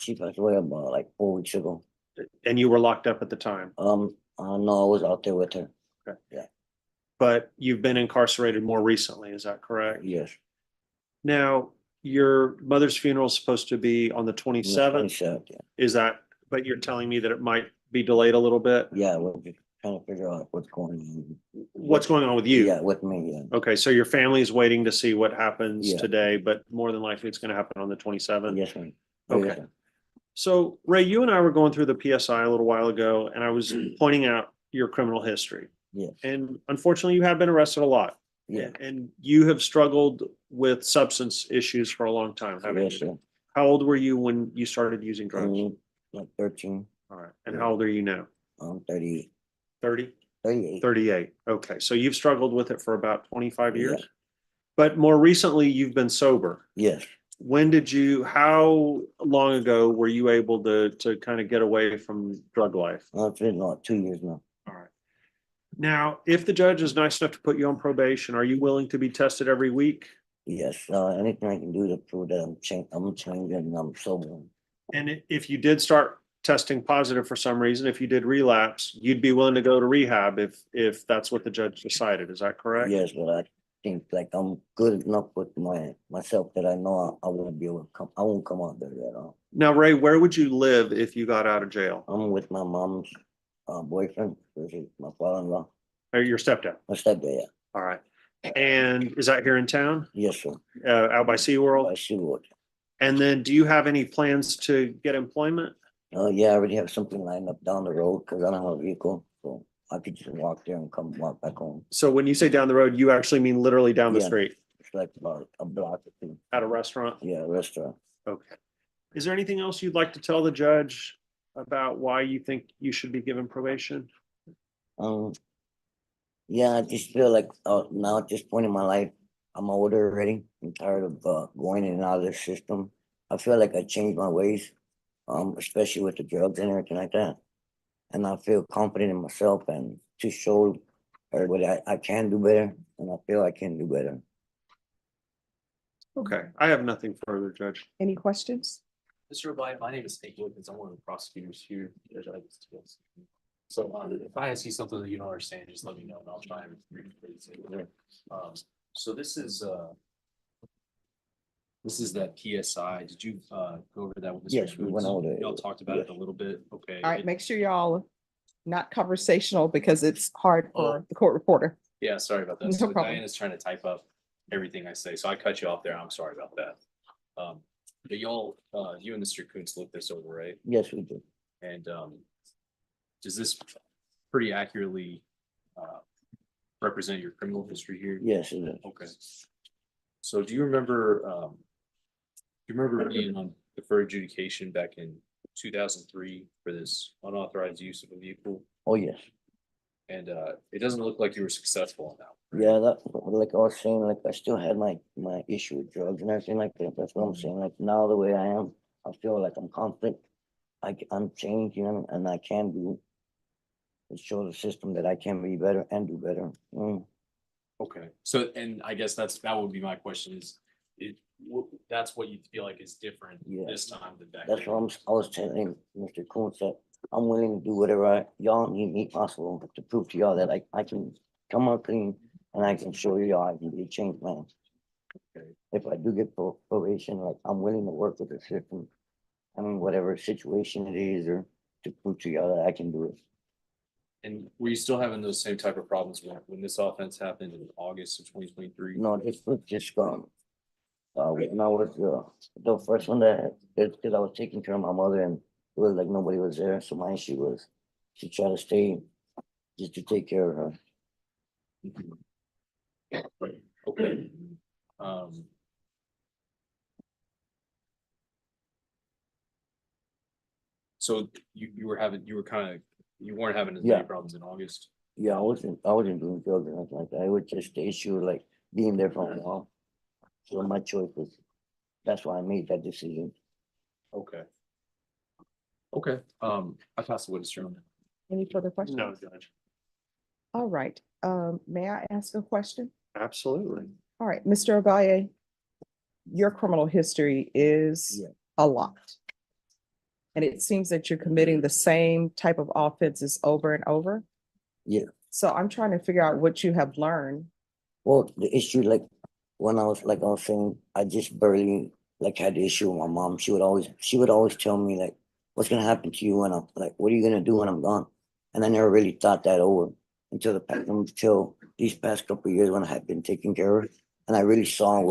S9: She passed away about like 4 weeks ago.
S8: And you were locked up at the time,
S9: No, I was out there with her.
S8: but you've been incarcerated more recently. Is that correct?
S9: Yes.
S8: Now, your mother's funeral is supposed to be on the 27th.
S9: 27th, yeah.
S8: Is that, but you're telling me that it might be delayed a little bit?
S9: Yeah, we'll trying to figure out what's going on.
S8: What's going on with you?
S9: Yeah, with me, yeah.
S8: Okay, so your family is waiting to see what happens
S9: Yeah.
S8: today, but more than likely it's gonna happen on the 27th.
S9: Yes, ma'am.
S8: Okay.
S9: Yes, ma'am.
S8: So Ray, you and I were going through the PSI a little while ago, and I was pointing out your criminal history.
S9: Yes,
S8: And unfortunately, you have been arrested a lot.
S9: yeah,
S8: And you have struggled with substance issues for a long time, haven't
S9: yes,
S8: you?
S9: sir.
S8: How old were you when you started using drugs?
S9: Like 13,
S8: All right. And how old are you now?
S9: 38,
S8: 30?
S9: 38.
S8: 38. Okay. So you've struggled with it for about 25
S9: Yeah.
S8: years? But more recently, you've been sober.
S9: Yes,
S8: How long ago were you able to kind of get away from drug life?
S9: I've been like 2 years now.
S8: All right. Now, if the judge is nice enough to put you on probation, are you willing to be tested every week?
S9: Yes, anything I can do to prove that I'm changing and I'm sober.
S8: And if you did start testing positive for some reason, if you did relapse, you'd be willing to go to rehab if that's what the judge decided. Is that correct?
S9: Yes, but I think like I'm good enough with myself that I know I won't be able to I won't come out there at all.
S8: Now, Ray, where would you live if you got out of jail?
S9: I'm with my mom's boyfriend, which is my father-in-law,
S8: Or your stepdad?
S9: my stepdad, yeah.
S8: All right. And is that here in town,
S9: Yes, sir.
S8: out by
S9: I
S8: SeaWorld?
S9: see what.
S8: And then do you have any plans to get employment?
S9: Yeah, I already have something lined up down the road because I don't have a vehicle, so I could just walk there and walk back home.
S8: So when you say down the road, you actually mean literally down the
S9: Yeah.
S8: street
S9: It's like about a block or two.
S8: at a restaurant?
S9: Yeah, restaurant.
S8: Okay. Is there anything else you'd like to tell the judge about why you think you should be given probation?
S9: Yeah, I just feel like now at this point in my life, I'm older already. I'm tired of going in and out of the system. I feel like I changed my ways, especially with the drugs and everything like that. And I feel confident in myself and to show everybody I can do better, and I feel I can do better.
S8: Okay, I have nothing further, Judge.
S1: Any questions?
S10: Mr. O'Brien, my name is Nate Wilkins. I'm one of the prosecutors here. So if I see something that you don't understand, just let me know and I'll try and rephrase it. So this is that PSI. Did you go over that with Mr.
S9: Yes, we went
S10: Coons?
S9: over it.
S10: Y'all talked about it a little bit. Okay.
S1: All right, make sure y'all not conversational because it's hard for the court reporter.
S10: Yeah, sorry about that.
S1: No
S10: So
S1: problem.
S10: Diana's trying to type up everything I say, so I cut you off there. I'm sorry about that. But y'all, you and Mr. Coons looked this over, right?
S9: Yes, we do.
S10: And does this pretty accurately represent your criminal history here?
S9: Yes, it is.
S10: Okay. So do you remember being on deferred adjudication back in 2003 for this unauthorized use of a vehicle?
S9: Oh, yes.
S10: And it doesn't look like you were successful on that.
S9: Yeah, that like I was saying, like I still had my issue with drugs and everything like that. That's what I'm saying. Like now the way I am, I feel like I'm confident. I'm changed, you know, and I can do. It shows the system that I can be better and do better.
S10: Okay. So, and I guess that would be my question is, that's what you feel like is different
S9: Yeah.
S10: this time than back
S9: That's
S10: then?
S9: what I was telling Mr. Coons that I'm willing to do whatever y'all need me possible to prove to y'all that I can come out clean and I can show y'all I can be a changed man.
S10: Okay.
S9: If I do get probation, like I'm willing to work with the system. I mean, whatever situation it is, or to prove to y'all that I can do it.
S10: And were you still having those same type of problems when this offense happened in August of 2023?
S9: No, this was just gone. When I was the first one that it's because I was taking care of my mother and it was like nobody was there. So my issue was to try to stay just to take care of her.
S10: Okay. So you weren't having as
S9: Yeah.
S10: many problems in August?
S9: Yeah, I wasn't doing drugs or anything like that. It was just the issue of like being there for a while. So my choice was, that's why I made that decision.
S10: Okay. Okay, I passed the witness room.
S1: Any further questions?
S8: No, Judge.
S1: All right, may I ask a question?
S8: Absolutely.
S1: All right, Mr. Obaye, your criminal history is
S9: Yeah.
S1: a lot. And it seems that you're committing the same type of offenses over and over.
S9: Yeah.
S1: So I'm trying to figure out what you have learned.
S9: Well, the issue, like when I was saying, I just barely like had the issue with my mom. She would always tell me like, what's gonna happen to you when I'm like, what are you gonna do when I'm gone? And I never really thought that over until these past couple of years when I had been taken care of. And I really saw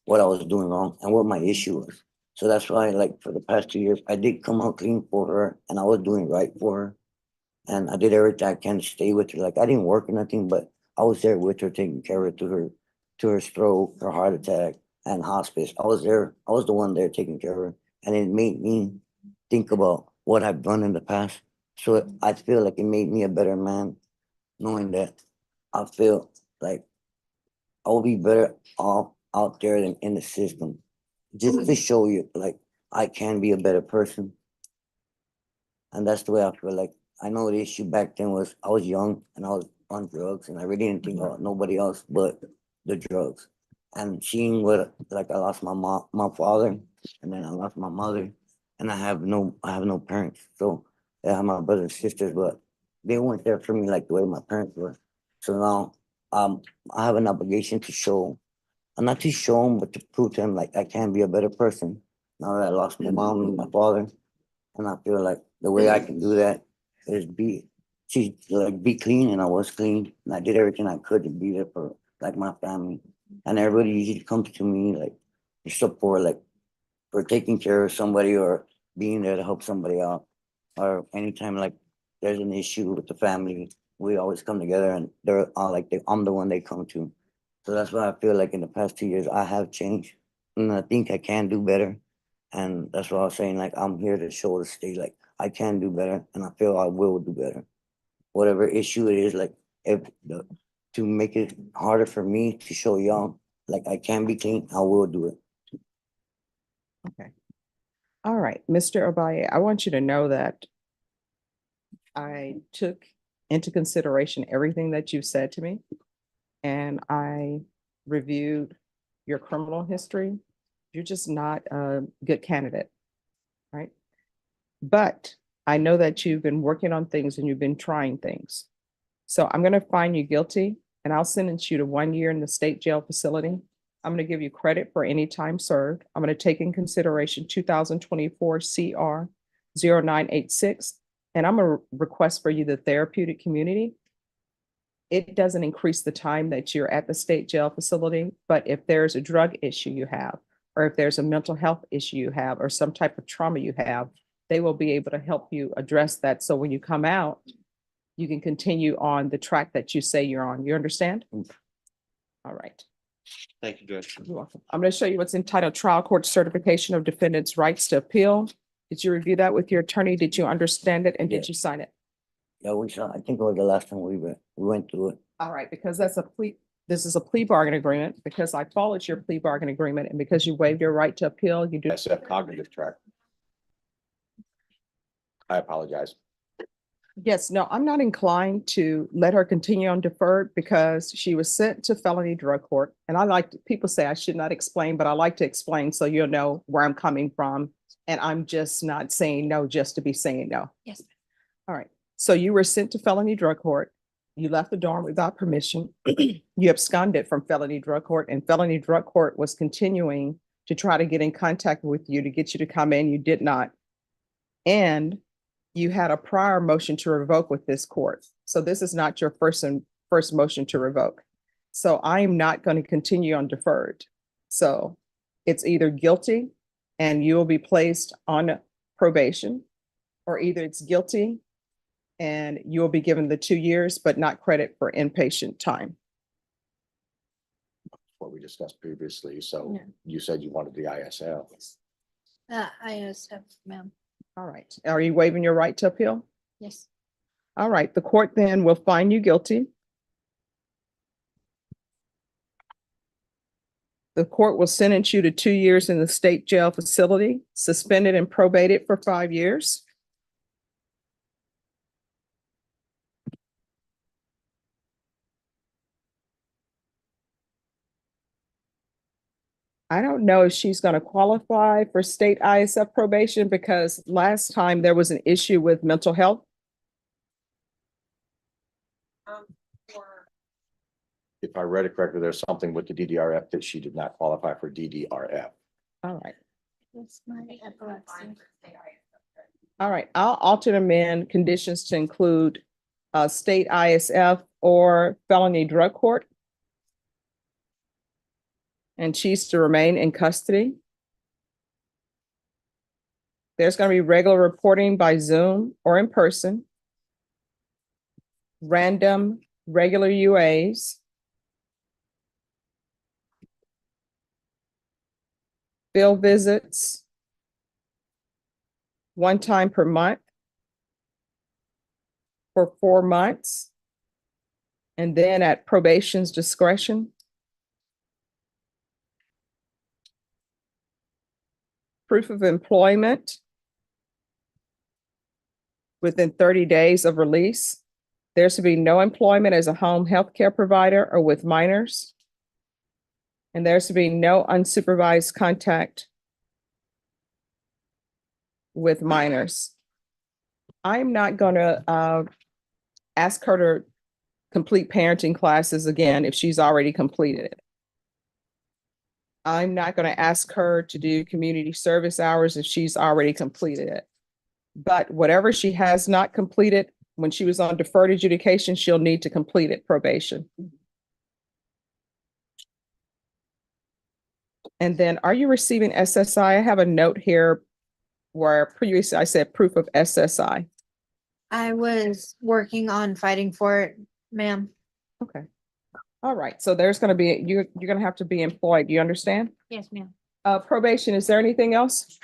S9: what I was doing wrong and what my issue was. So that's why, like, for the past 2 years, I did come out clean for her and I was doing right for her. And I did everything I can to stay with her. Like, I didn't work or nothing, but I was there with her, taking care of her to her stroke, her heart attack, and hospice. I was there. I was the one there taking care of her. And it made me think about what I've done in the past. So I feel like it made me a better man, knowing that I feel like I'll be better off out there than in the system. Just to show you, like, I can be a better person. And that's the way I feel. Like, I know the issue back then was I was young and I was on drugs and I really didn't think about nobody else but the drugs. And seeing what, like, I lost my father, and then I lost my mother, and I have no parents. So I have my brothers and sisters, but they weren't there for me like the way my parents were. So now I have an obligation to show, and not to show them, but to prove to them like I can be a better person. Now that I lost my mom and my father, and I feel like the way I can do that is be clean, and I was clean, and I did everything I could to be there for like my family. And everybody usually comes to me like for support, like for taking care of somebody or being there to help somebody out. Or anytime like there's an issue with the family, we always come together and they're all like I'm the one they come to. So that's why I feel like in the past 2 years I have changed. And I think I can do better. And that's why I was saying, like, I'm here to show the state like I can do better and I feel I will do better. Whatever issue it is, like to make it harder for me to show y'all like I can be clean, I will do it.
S1: Okay. All right, Mr. Obaye, I want you to know that I took into consideration everything that you said to me, and I reviewed your criminal history. You're just not a good candidate, right? But I know that you've been working on things and you've been trying things. So I'm going to find you guilty and I'll sentence you to 1 year in the state jail facility. I'm going to give you credit for any time served. I'm going to take in consideration 2024 CR 0986, and I'm going to request for you the therapeutic community. It doesn't increase the time that you're at the state jail facility, but if there's a drug issue you have, or if there's a mental health issue you have, or some type of trauma you have, they will be able to help you address that. So when you come out, you can continue on the track that you say you're on. You understand? All right.
S8: Thank you, Judge.
S1: You're welcome. I'm going to show you what's entitled Trial Court Certification of Defendant's Rights to Appeal. Did you review that with your attorney? Did you understand it? And did you sign it?
S9: Yeah, we saw, I think it was the last time we went through it.
S1: All right, because this is a plea bargain agreement, because I followed your plea bargain agreement, and because you waived your right to appeal, you do.
S7: SF cognitive track. I apologize.
S1: Yes, no, I'm not inclined to let her continue on deferred because she was sent to felony drug court. And people say I should not explain, but I like to explain so you'll know where I'm coming from. And I'm just not saying no just to be saying no.
S6: Yes.
S1: All right. So you were sent to felony drug court. You left the dorm without permission. You absconded from felony drug court, and felony drug court was continuing to try to get in contact with you to get you to come in. You did not. And you had a prior motion to revoke with this court. So this is not your first motion to revoke. So I am not going to continue on deferred. So it's either guilty and you will be placed on probation, or either it's guilty and you will be given the 2 years, but not credit for inpatient time.
S7: What we discussed previously. So
S6: Yeah.
S7: you said you wanted the ISL.
S6: I accept, ma'am.
S1: All right. Are you waiving your right to appeal?
S6: Yes.
S1: All right. The court then will find you guilty. The court will sentence you to 2 years in the state jail facility, suspended and probated for 5 years. I don't know if she's going to qualify for state ISF probation because last time there was an issue with mental health.
S7: If I read it correctly, there's something with the DDRF that she did not qualify for DDRF.
S1: All right.
S6: That's my epilepsy.
S1: All right. I'll alter the amend conditions to include state ISF or felony drug court. And she's to remain in custody. There's going to be regular reporting by Zoom or in person. Random, regular UAs. Field visits. One time per month. For 4 months. And then at probation's discretion. Proof of employment within 30 days of release. There's to be no employment as a home health care provider or with minors. And there's to be no unsupervised contact with minors. I'm not going to ask her to complete parenting classes again if she's already completed it. I'm not going to ask her to do community service hours if she's already completed it. But whatever she has not completed, when she was on deferred adjudication, she'll need to complete it probation. And then, are you receiving SSI? I have a note here where previously I said proof of SSI.
S6: I was working on fighting for it, ma'am.
S1: Okay. All right. So there's going to be, you're going to have to be employed. Do you understand?
S6: Yes, ma'am.
S1: Probation, is there anything else?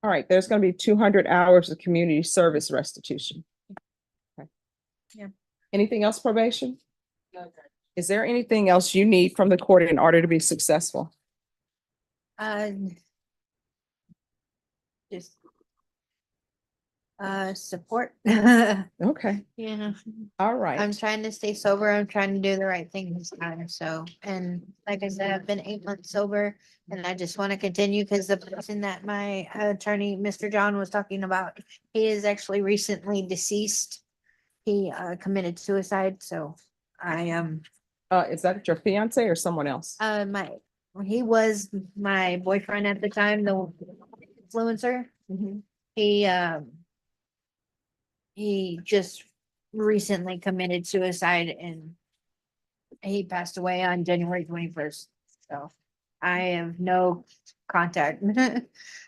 S1: All right, there's going to be 200 hours of community service restitution. Okay.
S6: Yeah.
S1: Anything else, probation? No. Is there anything else you need from the court in order to be successful?
S6: Just support.
S1: Okay,
S6: Yeah.
S1: all right.
S6: I'm trying to stay sober. I'm trying to do the right thing this time. So, and like I said, I've been 8 months sober and I just want to continue because the person that my attorney, Mr. John, was talking about, he is actually recently deceased. He committed suicide. So I am,
S1: Is that your fiance or someone else?
S6: he was my boyfriend at the time, the influencer.
S1: Mhm.
S6: He just recently committed suicide and he passed away on January 21st. So I have no contact.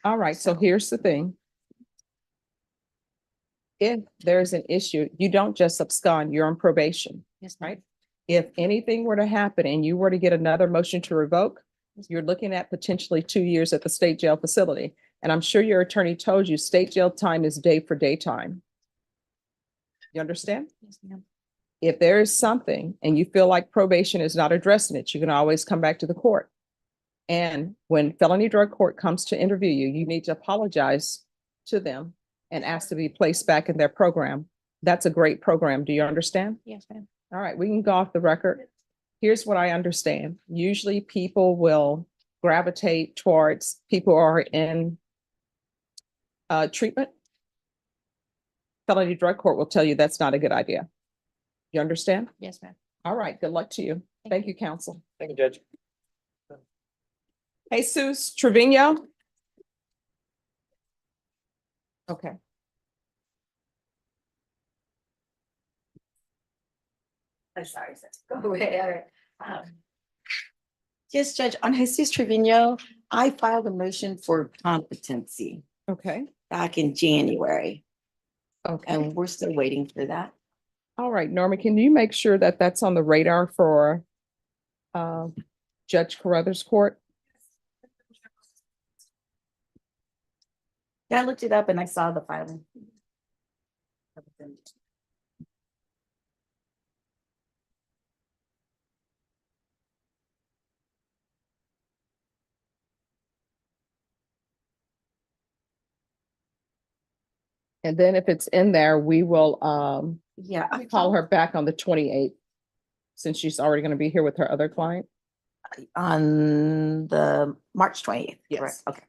S1: All right, so here's the thing. If there's an issue, you don't just abscond, you're on probation,
S6: Yes, ma'am.
S1: right? If anything were to happen and you were to get another motion to revoke, you're looking at potentially 2 years at the state jail facility. And I'm sure your attorney told you state jail time is day for day time. You understand?
S6: Yes, ma'am.
S1: If there is something and you feel like probation is not addressing it, you can always come back to the court. And when felony drug court comes to interview you, you need to apologize to them and ask to be placed back in their program. That's a great program. Do you understand?
S6: Yes, ma'am.
S1: All right, we can go off the record. Here's what I understand. Usually people will gravitate towards people who are in treatment. Felony drug court will tell you that's not a good idea. You understand?
S6: Yes, ma'am.
S1: All right, good luck to you. Thank you, counsel.
S8: Thank you, Judge.
S1: Jesus Trevino. Okay.
S11: I'm sorry, sir. Go away. All right. Yes, Judge, on Jesus Trevino, I filed a motion for competency
S1: Okay.
S11: back in January,
S1: Okay.
S11: and we're still waiting for that.
S1: All right, Norma, can you make sure that that's on the radar for Judge Carruthers Court?
S11: Yeah, I looked it up and I saw the filing.
S1: And then if it's in there, we will
S11: Yeah, I
S1: call her back on the 28th, since she's already going to be here with her other client.
S11: on the March 20th.
S1: Yes.
S11: Correct. Okay.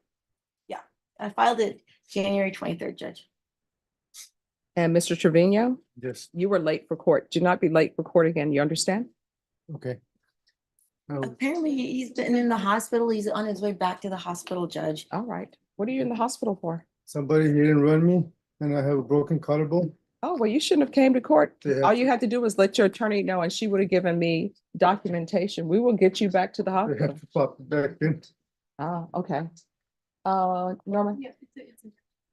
S11: Yeah, I filed it January 23rd, Judge.
S1: And Mr. Trevino,
S8: Yes,
S1: you were late for court. Do not be late for court again. You understand?
S8: okay.
S11: Apparently, he's been in the hospital. He's on his way back to the hospital, Judge.
S1: All right. What are you in the hospital for?
S12: Somebody hit and run me and I have a broken collarbone.
S1: Oh, well, you shouldn't have came to court.
S12: They have
S1: All
S12: to-
S1: you had to do was let your attorney know and she would have given me documentation. We will get you back to the
S12: They
S1: hospital.
S12: have to pop it back in.
S1: Oh, okay. Norma?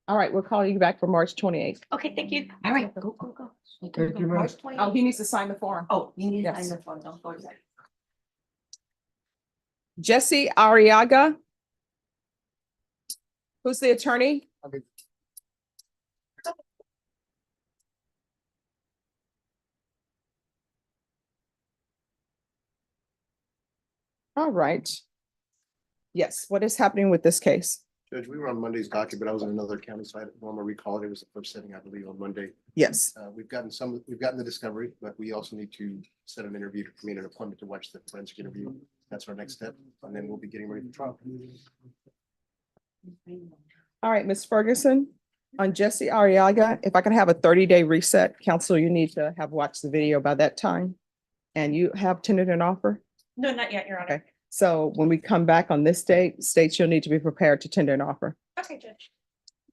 S1: All right, we'll call you back for March 28th.
S11: Okay, thank you. All right, go, go, go.
S12: Thank you, ma'am.
S11: March
S1: Oh,
S11: 28th.
S1: he needs to sign the form.
S11: Oh, you need to
S1: Yes.
S11: sign the form. Don't go to that.
S1: Jesse Arriaga. Who's the attorney? All right. Yes, what is happening with this case?
S13: Judge, we were on Monday's docket, but I was in another county, so I don't want to recall it. It was the first sitting, I believe, on Monday.
S1: Yes.
S13: We've gotten the discovery, but we also need to set an interview to meet an appointment to watch the forensic interview. That's our next step, and then we'll be getting ready for trial.
S1: All right, Ms. Ferguson, on Jesse Arriaga, if I can have a 30-day reset, counsel, you need to have watched the video by that time. And you have tendered an offer?
S2: No, not yet, Your Honor.
S1: Okay, so when we come back on this date, states you'll need to be prepared to tender an offer.
S2: Okay, Judge.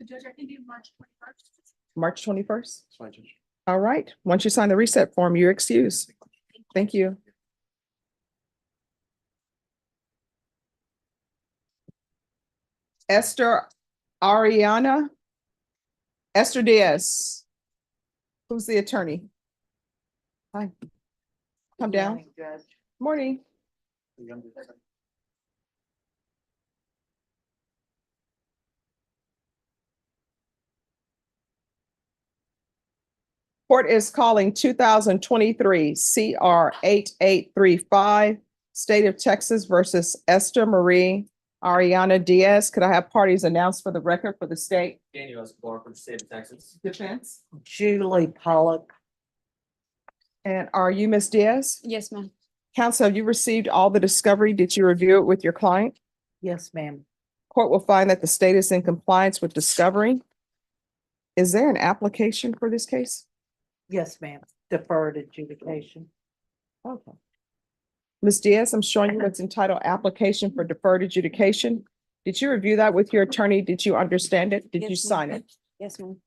S2: Judge, I can do March 21st.
S1: March 21st?
S13: That's fine, Judge.
S1: All right, once you sign the reset form, you're excused. Thank you. Esther Ariana. Esther Diaz. Who's the attorney? Hi. Come down. Morning. Court is calling 2023 CR 8835, State of Texas versus Esther Marie Ariana Diaz. Could I have parties announced for the record for the state
S10: Daniel Escobar from the state of Texas.
S1: defense?
S11: Julie Pollock.
S1: And are you Ms. Diaz?
S6: Yes, ma'am.
S1: Counsel, have you received all the discovery? Did you review it with your client?
S11: Yes, ma'am.
S1: Court will find that the state is in compliance with discovery. Is there an application for this case?
S11: Yes, ma'am. Deferred adjudication.
S1: Okay. Ms. Diaz, I'm showing you what's entitled application for deferred adjudication. Did you review that with your attorney? Did you understand it? Did you
S6: Yes, ma'am.
S1: sign it?
S6: Yes, ma'am.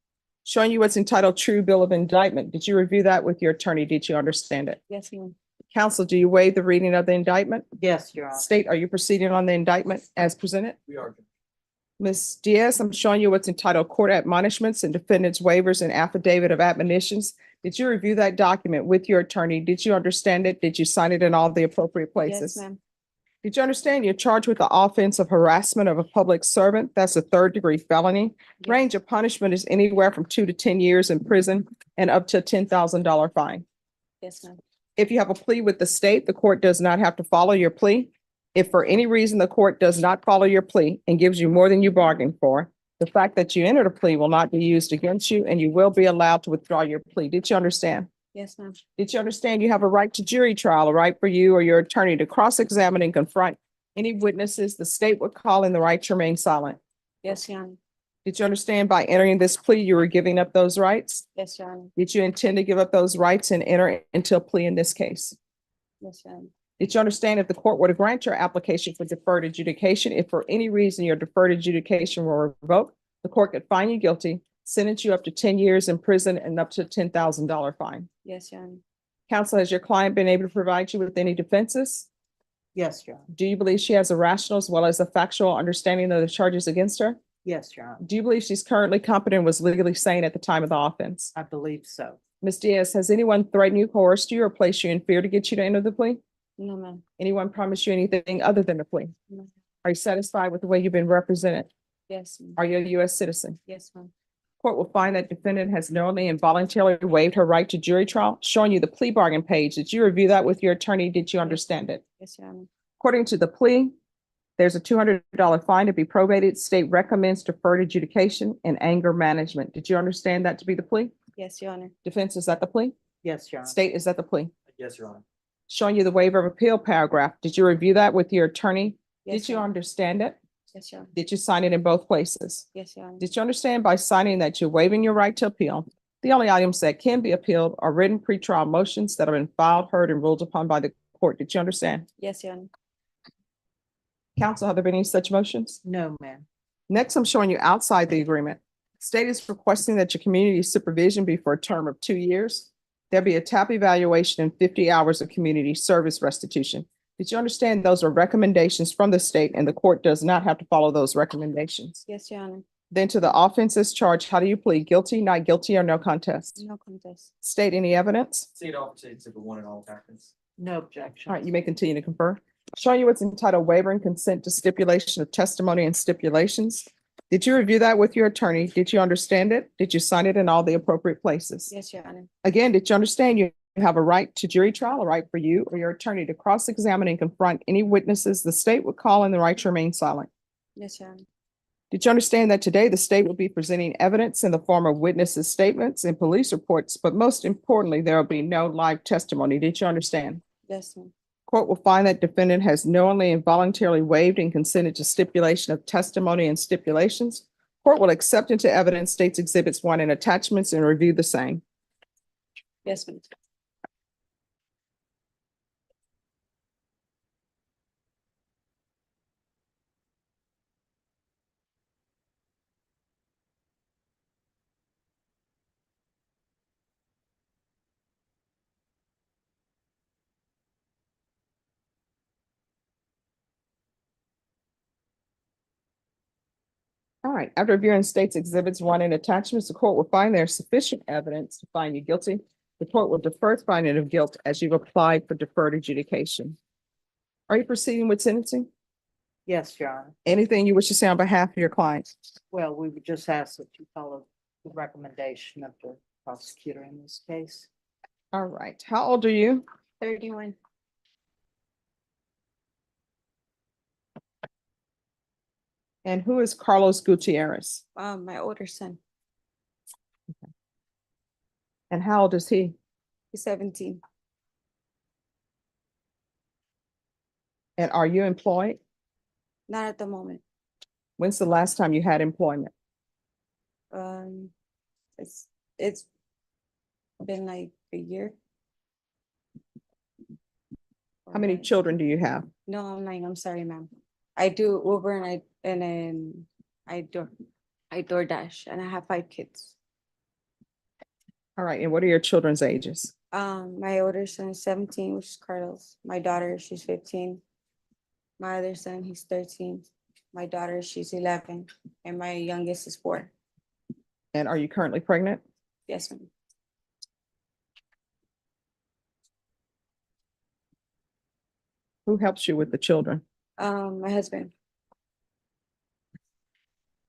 S1: Showing you what's entitled true bill of indictment. Did you review that with your attorney? Did you understand it?
S6: Yes, ma'am.
S1: Counsel, do you waive the reading of the indictment?
S11: Yes, Your Honor.
S1: State, are you proceeding on the indictment as presented?
S10: We are.
S1: Ms. Diaz, I'm showing you what's entitled court admonishments and defendants waivers and affidavit of admonitions. Did you review that document with your attorney? Did you understand it? Did you sign it in all the appropriate places?
S6: Yes, ma'am.
S1: Did you understand you're charged with the offense of harassment of a public servant? That's a third-degree felony.
S6: Yes.
S1: Range of punishment is anywhere from 2 to 10 years in prison and up to a $10,000 fine.
S6: Yes, ma'am.
S1: If you have a plea with the state, the court does not have to follow your plea. If for any reason the court does not follow your plea and gives you more than you bargained for, the fact that you entered a plea will not be used against you and you will be allowed to withdraw your plea. Did you understand?
S6: Yes, ma'am.
S1: Did you understand you have a right to jury trial, a right for you or your attorney to cross-examine and confront any witnesses the state would call in the right to remain silent?
S6: Yes, Your Honor.
S1: Did you understand by entering this plea, you were giving up those rights?
S6: Yes, Your Honor.
S1: Did you intend to give up those rights and enter into a plea in this case?
S6: Yes, Your Honor.
S1: Did you understand if the court were to grant your application for deferred adjudication, if for any reason your deferred adjudication were revoked, the court could find you guilty, sentence you up to 10 years in prison and up to a $10,000 fine?
S6: Yes, Your Honor.
S1: Counsel, has your client been able to provide you with any defenses?
S11: Yes, Your Honor.
S1: Do you believe she has a rational as well as a factual understanding of the charges against her?
S11: Yes, Your Honor.
S1: Do you believe she's currently competent and was legally sane at the time of the offense?
S11: I believe so.
S1: Ms. Diaz, has anyone threatened you, coerced you, or placed you in fear to get you to enter the plea?
S6: No, ma'am.
S1: Anyone promised you anything other than the plea?
S6: No.
S1: Are you satisfied with the way you've been represented?
S6: Yes, ma'am.
S1: Are you a U.S. citizen?
S6: Yes, ma'am.
S1: Court will find that defendant has knowingly and voluntarily waived her right to jury trial, showing you the plea bargain page. Did you review that with your attorney? Did you understand it?
S6: Yes, Your Honor.
S1: According to the plea, there's a $200 fine to be probated. State recommends deferred adjudication and anger management. Did you understand that to be the plea?
S6: Yes, Your Honor.
S1: Defense, is that the plea?
S11: Yes, Your Honor.
S1: State, is that the plea?
S10: Yes, Your Honor.
S1: Showing you the waiver of appeal paragraph. Did you review that with your attorney?
S6: Yes,
S1: Did you
S6: Your Honor.
S1: understand it?
S6: Yes, Your Honor.
S1: Did you sign it in both places?
S6: Yes, Your Honor.
S1: Did you understand by signing that you're waiving your right to appeal? The only items that can be appealed are written pretrial motions that have been filed, heard, and ruled upon by the court. Did you understand?
S11: Yes, Your Honor.
S1: Counsel, have there been any such motions?
S11: No, ma'am.
S1: Next, I'm showing you outside the agreement. State is requesting that your community supervision be for a term of 2 years. There'll be a TAP evaluation and 50 hours of community service restitution. Did you understand those are recommendations from the state and the court does not have to follow those recommendations?
S11: Yes, Your Honor.
S1: Then to the offenses charged, how do you plead? Guilty, not guilty, or no contest?
S11: No contest.
S1: State any evidence?
S10: State officer exhibit 1 and all factors.
S11: No objection.
S1: All right, you may continue to confer. Showing you what's entitled waiver and consent to stipulation of testimony and stipulations. Did you review that with your attorney? Did you understand it? Did you sign it in all the appropriate places?
S11: Yes, Your Honor.
S1: Again, did you understand you have a right to jury trial, a right for you or your attorney to cross-examine and confront any witnesses the state would call and the right to remain silent?
S11: Yes, Your Honor.
S1: Did you understand that today the state will be presenting evidence in the form of witnesses' statements and police reports, but most importantly, there will be no live testimony? Did you understand?
S11: Yes, ma'am.
S1: Court will find that defendant has knowingly and voluntarily waived and consented to stipulation of testimony and stipulations. Court will accept into evidence states exhibits 1 and attachments and review the same.
S11: Yes, ma'am.
S1: All right, after reviewing states exhibits 1 and attachments, the court will find there's sufficient evidence to find you guilty. The court will defer finding of guilt as you've applied for deferred adjudication. Are you proceeding with sentencing?
S11: Yes, Your Honor.
S1: Anything you wish to say on behalf of your client?
S11: Well, we would just ask that you follow the recommendation of the prosecutor in this case.
S1: All right, how old are you?
S11: 31.
S1: And who is Carlos Gutierrez?
S11: My older son,
S1: And how old is he?
S11: he's 17.
S1: And are you employed?
S11: Not at the moment.
S1: When's the last time you had employment?
S11: Um, it's been like a year.
S1: How many children do you have?
S11: No, I'm lying. I'm sorry, ma'am. I do Uber and then I DoorDash and I have 5 kids.
S1: All right, and what are your children's ages?
S11: My older son is 17, which is Carlos. My daughter, she's 15. My other son, he's 13. My daughter, she's 11, and my youngest is 4.
S1: And are you currently pregnant?
S11: Yes, ma'am.
S1: Who helps you with the children?
S11: My husband.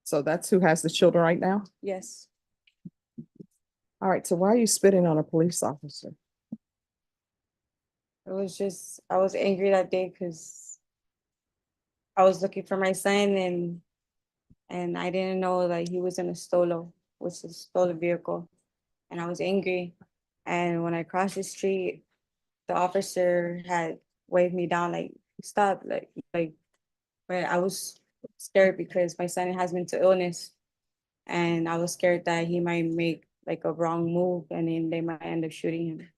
S1: So that's who has the children right now?
S11: Yes.
S1: All right, so why are you spitting on a police officer?
S11: It was just, I was angry that day because I was looking for my son and I didn't know that he was in a stolo, which is a stolen vehicle. And I was angry. And when I crossed the street, the officer had waved me down, like, stop, but I was scared because my son has mental illness. And I was scared that he might make like a wrong move and then they might end up shooting him.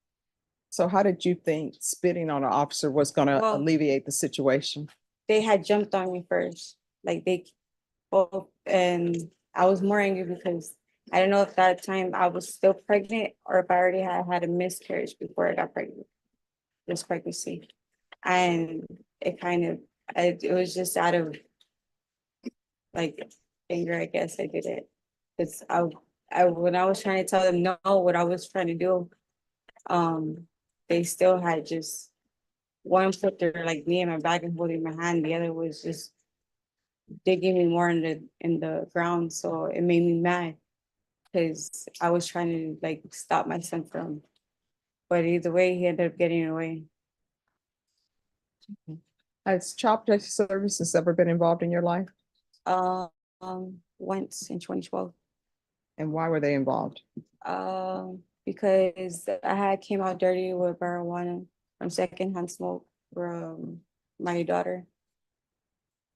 S1: So how did you think spitting on an officer was gonna
S11: Well,
S1: alleviate the situation?
S11: They had jumped on me first, like they both, and I was more angry because I don't know if that time I was still pregnant or if I already had a miscarriage before I got pregnant, this pregnancy. And it was just out of like anger, I guess I did it. Cause when I was trying to tell them no, what I was trying to do, they still had just one put their like knee in my back and holding my hand. The other was just digging me more in the ground. So it made me mad because I was trying to like stop my son from, but either way, he ended up getting away.
S1: Has Child Protective Services ever been involved in your life?
S11: Once in 2012.
S1: And why were they involved?
S11: Because I had came out dirty with marijuana from secondhand smoke from my daughter.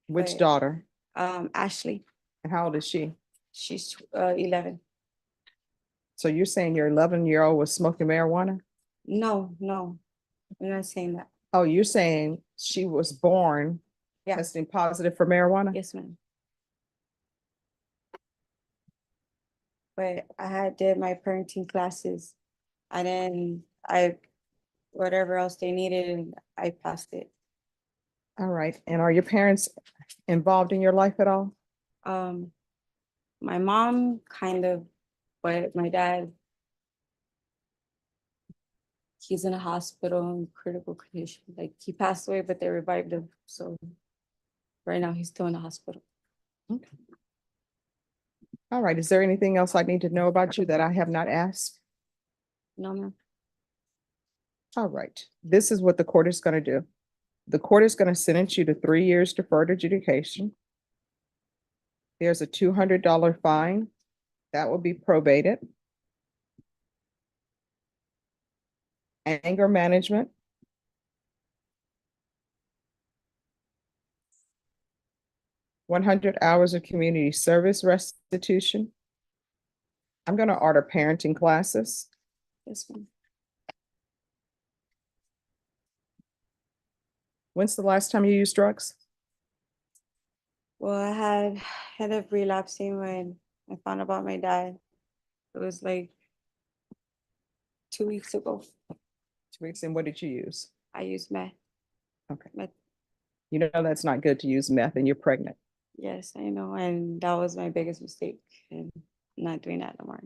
S1: Which
S11: Right.
S1: daughter?
S11: Ashley.
S1: And how old is she?
S11: She's 11.
S1: So you're saying your 11-year-old was smoking marijuana?
S11: No, I'm not saying that.
S1: Oh, you're saying she was born
S11: Yeah.
S1: testing positive for marijuana?
S11: Yes, ma'am. But I had did my parenting classes and then whatever else they needed, I passed it.
S1: All right. And are your parents involved in your life at all?
S11: My mom kind of, but my dad, he's in a hospital in critical condition. Like he passed away, but they revived him. So right now he's still in the hospital.
S1: All right. Is there anything else I need to know about you that I have not asked?
S11: No, ma'am.
S1: All right. This is what the court is going to do. The court is going to sentence you to 3 years deferred adjudication. There's a $200 fine that will be probated. Anger management. $100 of community service restitution. I'm going to order parenting classes.
S11: Yes, ma'am.
S1: When's the last time you used drugs?
S11: Well, I had ended up relapsing when I found out about my dad. It was like 2 weeks ago.
S1: 2 weeks. And what did you use?
S11: I used meth.
S1: Okay.
S11: Meth.
S1: You know that's not good to use meth and you're pregnant.
S11: Yes, I know. And that was my biggest mistake. And I'm not doing that no more.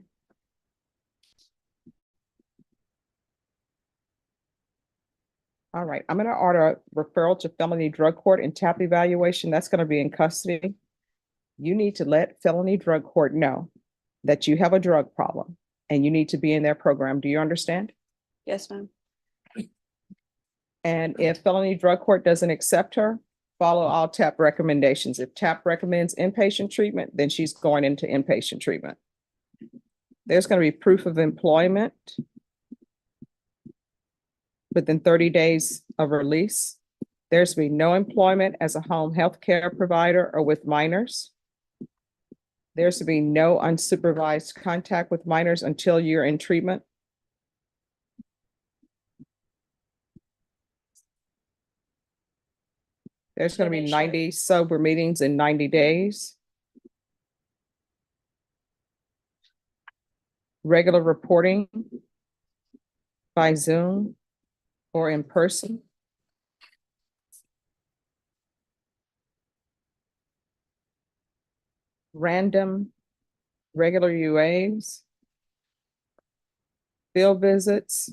S1: All right, I'm gonna order a referral to felony drug court and TAP evaluation. That's gonna be in custody. You need to let felony drug court know that you have a drug problem and you need to be in their program. Do you understand?
S11: Yes, ma'am.
S1: And if felony drug court doesn't accept her, follow all TAP recommendations. If TAP recommends inpatient treatment, then she's going into inpatient treatment. There's gonna be proof of employment within 30 days of release. There's to be no employment as a home health care provider or with minors. There's to be no unsupervised contact with minors until you're in treatment. There's going to be 90 sober meetings in 90 days. Regular reporting by Zoom or in person. Random regular UAs. Field visits.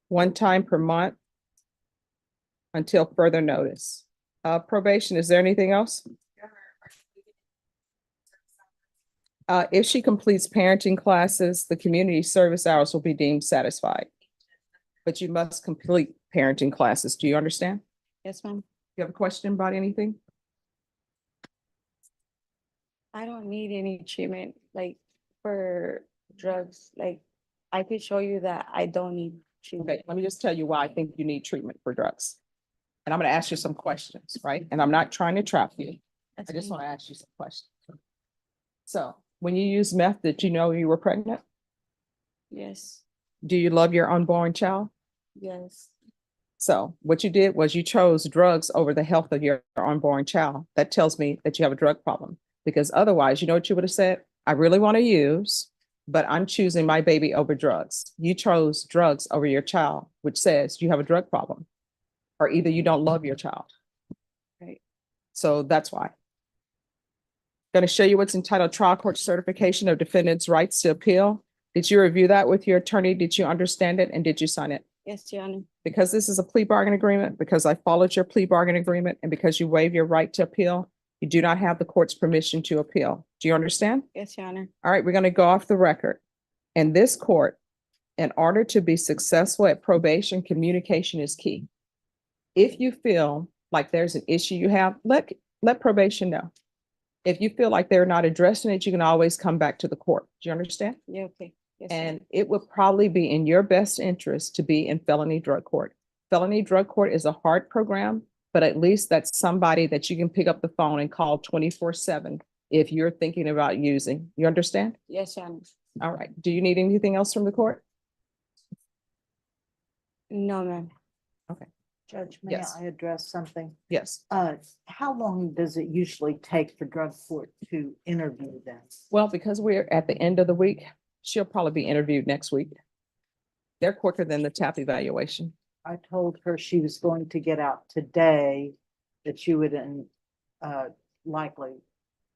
S1: 1 time per month until further notice. Probation, is there anything else? If she completes parenting classes, the community service hours will be deemed satisfied. But you must complete parenting classes. Do you understand?
S11: Yes, ma'am.
S1: You have a question about anything?
S11: I don't need any treatment like for drugs. Like I could show you that I don't need treatment.
S1: Okay, let me just tell you why I think you need treatment for drugs. And I'm going to ask you some questions, right? And I'm not trying to trap you.
S11: That's
S1: I just
S11: fine.
S1: want to ask you some questions. So when you use meth, did you know you were pregnant?
S11: Yes,
S1: Do you love your unborn child?
S11: yes,
S1: So what you did was you chose drugs over the health of your unborn child. That tells me that you have a drug problem, because otherwise, you know what you would have said? I really want to use, but I'm choosing my baby over drugs. You chose drugs over your child, which says you have a drug problem, or either you don't love your child.
S11: right.
S1: So that's why. Going to show you what's entitled Trial Court Certification of Defendant's Rights to Appeal. Did you review that with your attorney? Did you understand it? And did you sign it?
S11: Yes, Your Honor.
S1: Because this is a plea bargain agreement, because I followed your plea bargain agreement, and because you waive your right to appeal, you do not have the court's permission to appeal. Do you understand?
S11: Yes, Your Honor.
S1: All right, we're going to go off the record. In this court, in order to be successful at probation, communication is key. If you feel like there's an issue you have, let probation know. If you feel like they're not addressing it, you can always come back to the court. Do you understand?
S11: Yeah, okay. Yes, Your
S1: And it would probably be in your best interest to be in felony drug court. Felony drug court is a hard program, but at least that's somebody that you can pick up the phone and call 24/7 if you're thinking about using. You understand?
S11: Yes, Your Honor.
S1: All right. Do you need anything else from the court?
S11: No, ma'am.
S14: Judge, may
S1: Yes.
S14: I address something?
S1: Yes.
S14: How long does it usually take for drug court to interview them?
S1: Well, because we're at the end of the week, she'll probably be interviewed next week. They're quicker than the TAP evaluation.
S14: I told her she was going to get out today, that you would likely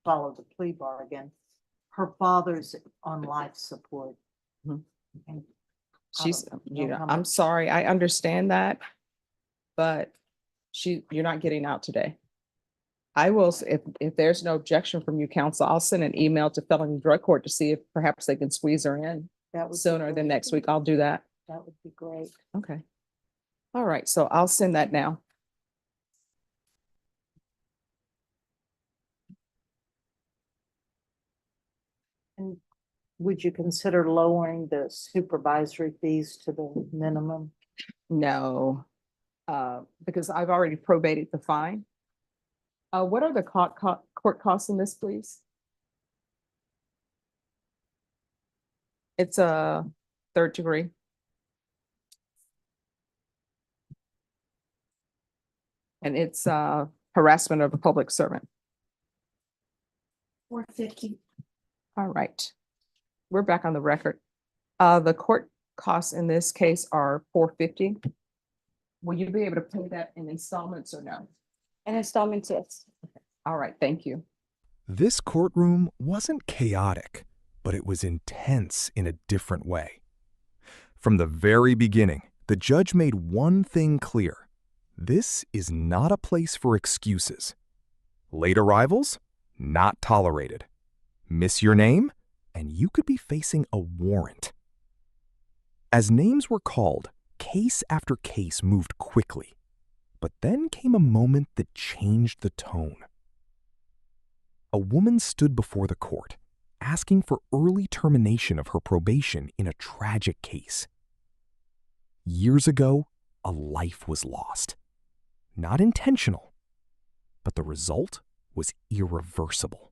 S14: follow the plea bargain. Her father's on life support.
S1: Mhm.
S14: And I
S1: She's,
S14: don't
S1: you
S14: know
S1: know,
S14: how
S1: I'm
S14: much-
S1: sorry, I understand that. But you're not getting out today. I will, if there's no objection from you, counsel, I'll send an email to felony drug court to see if perhaps they can squeeze her in
S14: That would be
S1: sooner than
S14: great.
S1: next week. I'll do that.
S14: That would be great.
S1: Okay. All right, so I'll send that now.
S14: And would you consider lowering the supervisory fees to the minimum?
S1: No, because I've already probated the fine. What are the court costs in this, please? It's a third degree. And it's harassment of a public servant.
S11: 450.
S1: All right. We're back on the record. The court costs in this case are $450. Will you be able to pay that in installments or no?
S11: And installments, yes.
S1: All right, thank you.
S15: This courtroom wasn't chaotic, but it was intense in a different way. From the very beginning, the judge made one thing clear. This is not a place for excuses. Late arrivals? Not tolerated. Miss your name? And you could be facing a warrant. As names were called, case after case moved quickly. But then came a moment that changed the tone. A woman stood before the court, asking for early termination of her probation in a tragic case. Years ago, a life was lost. Not intentional, but the result was irreversible.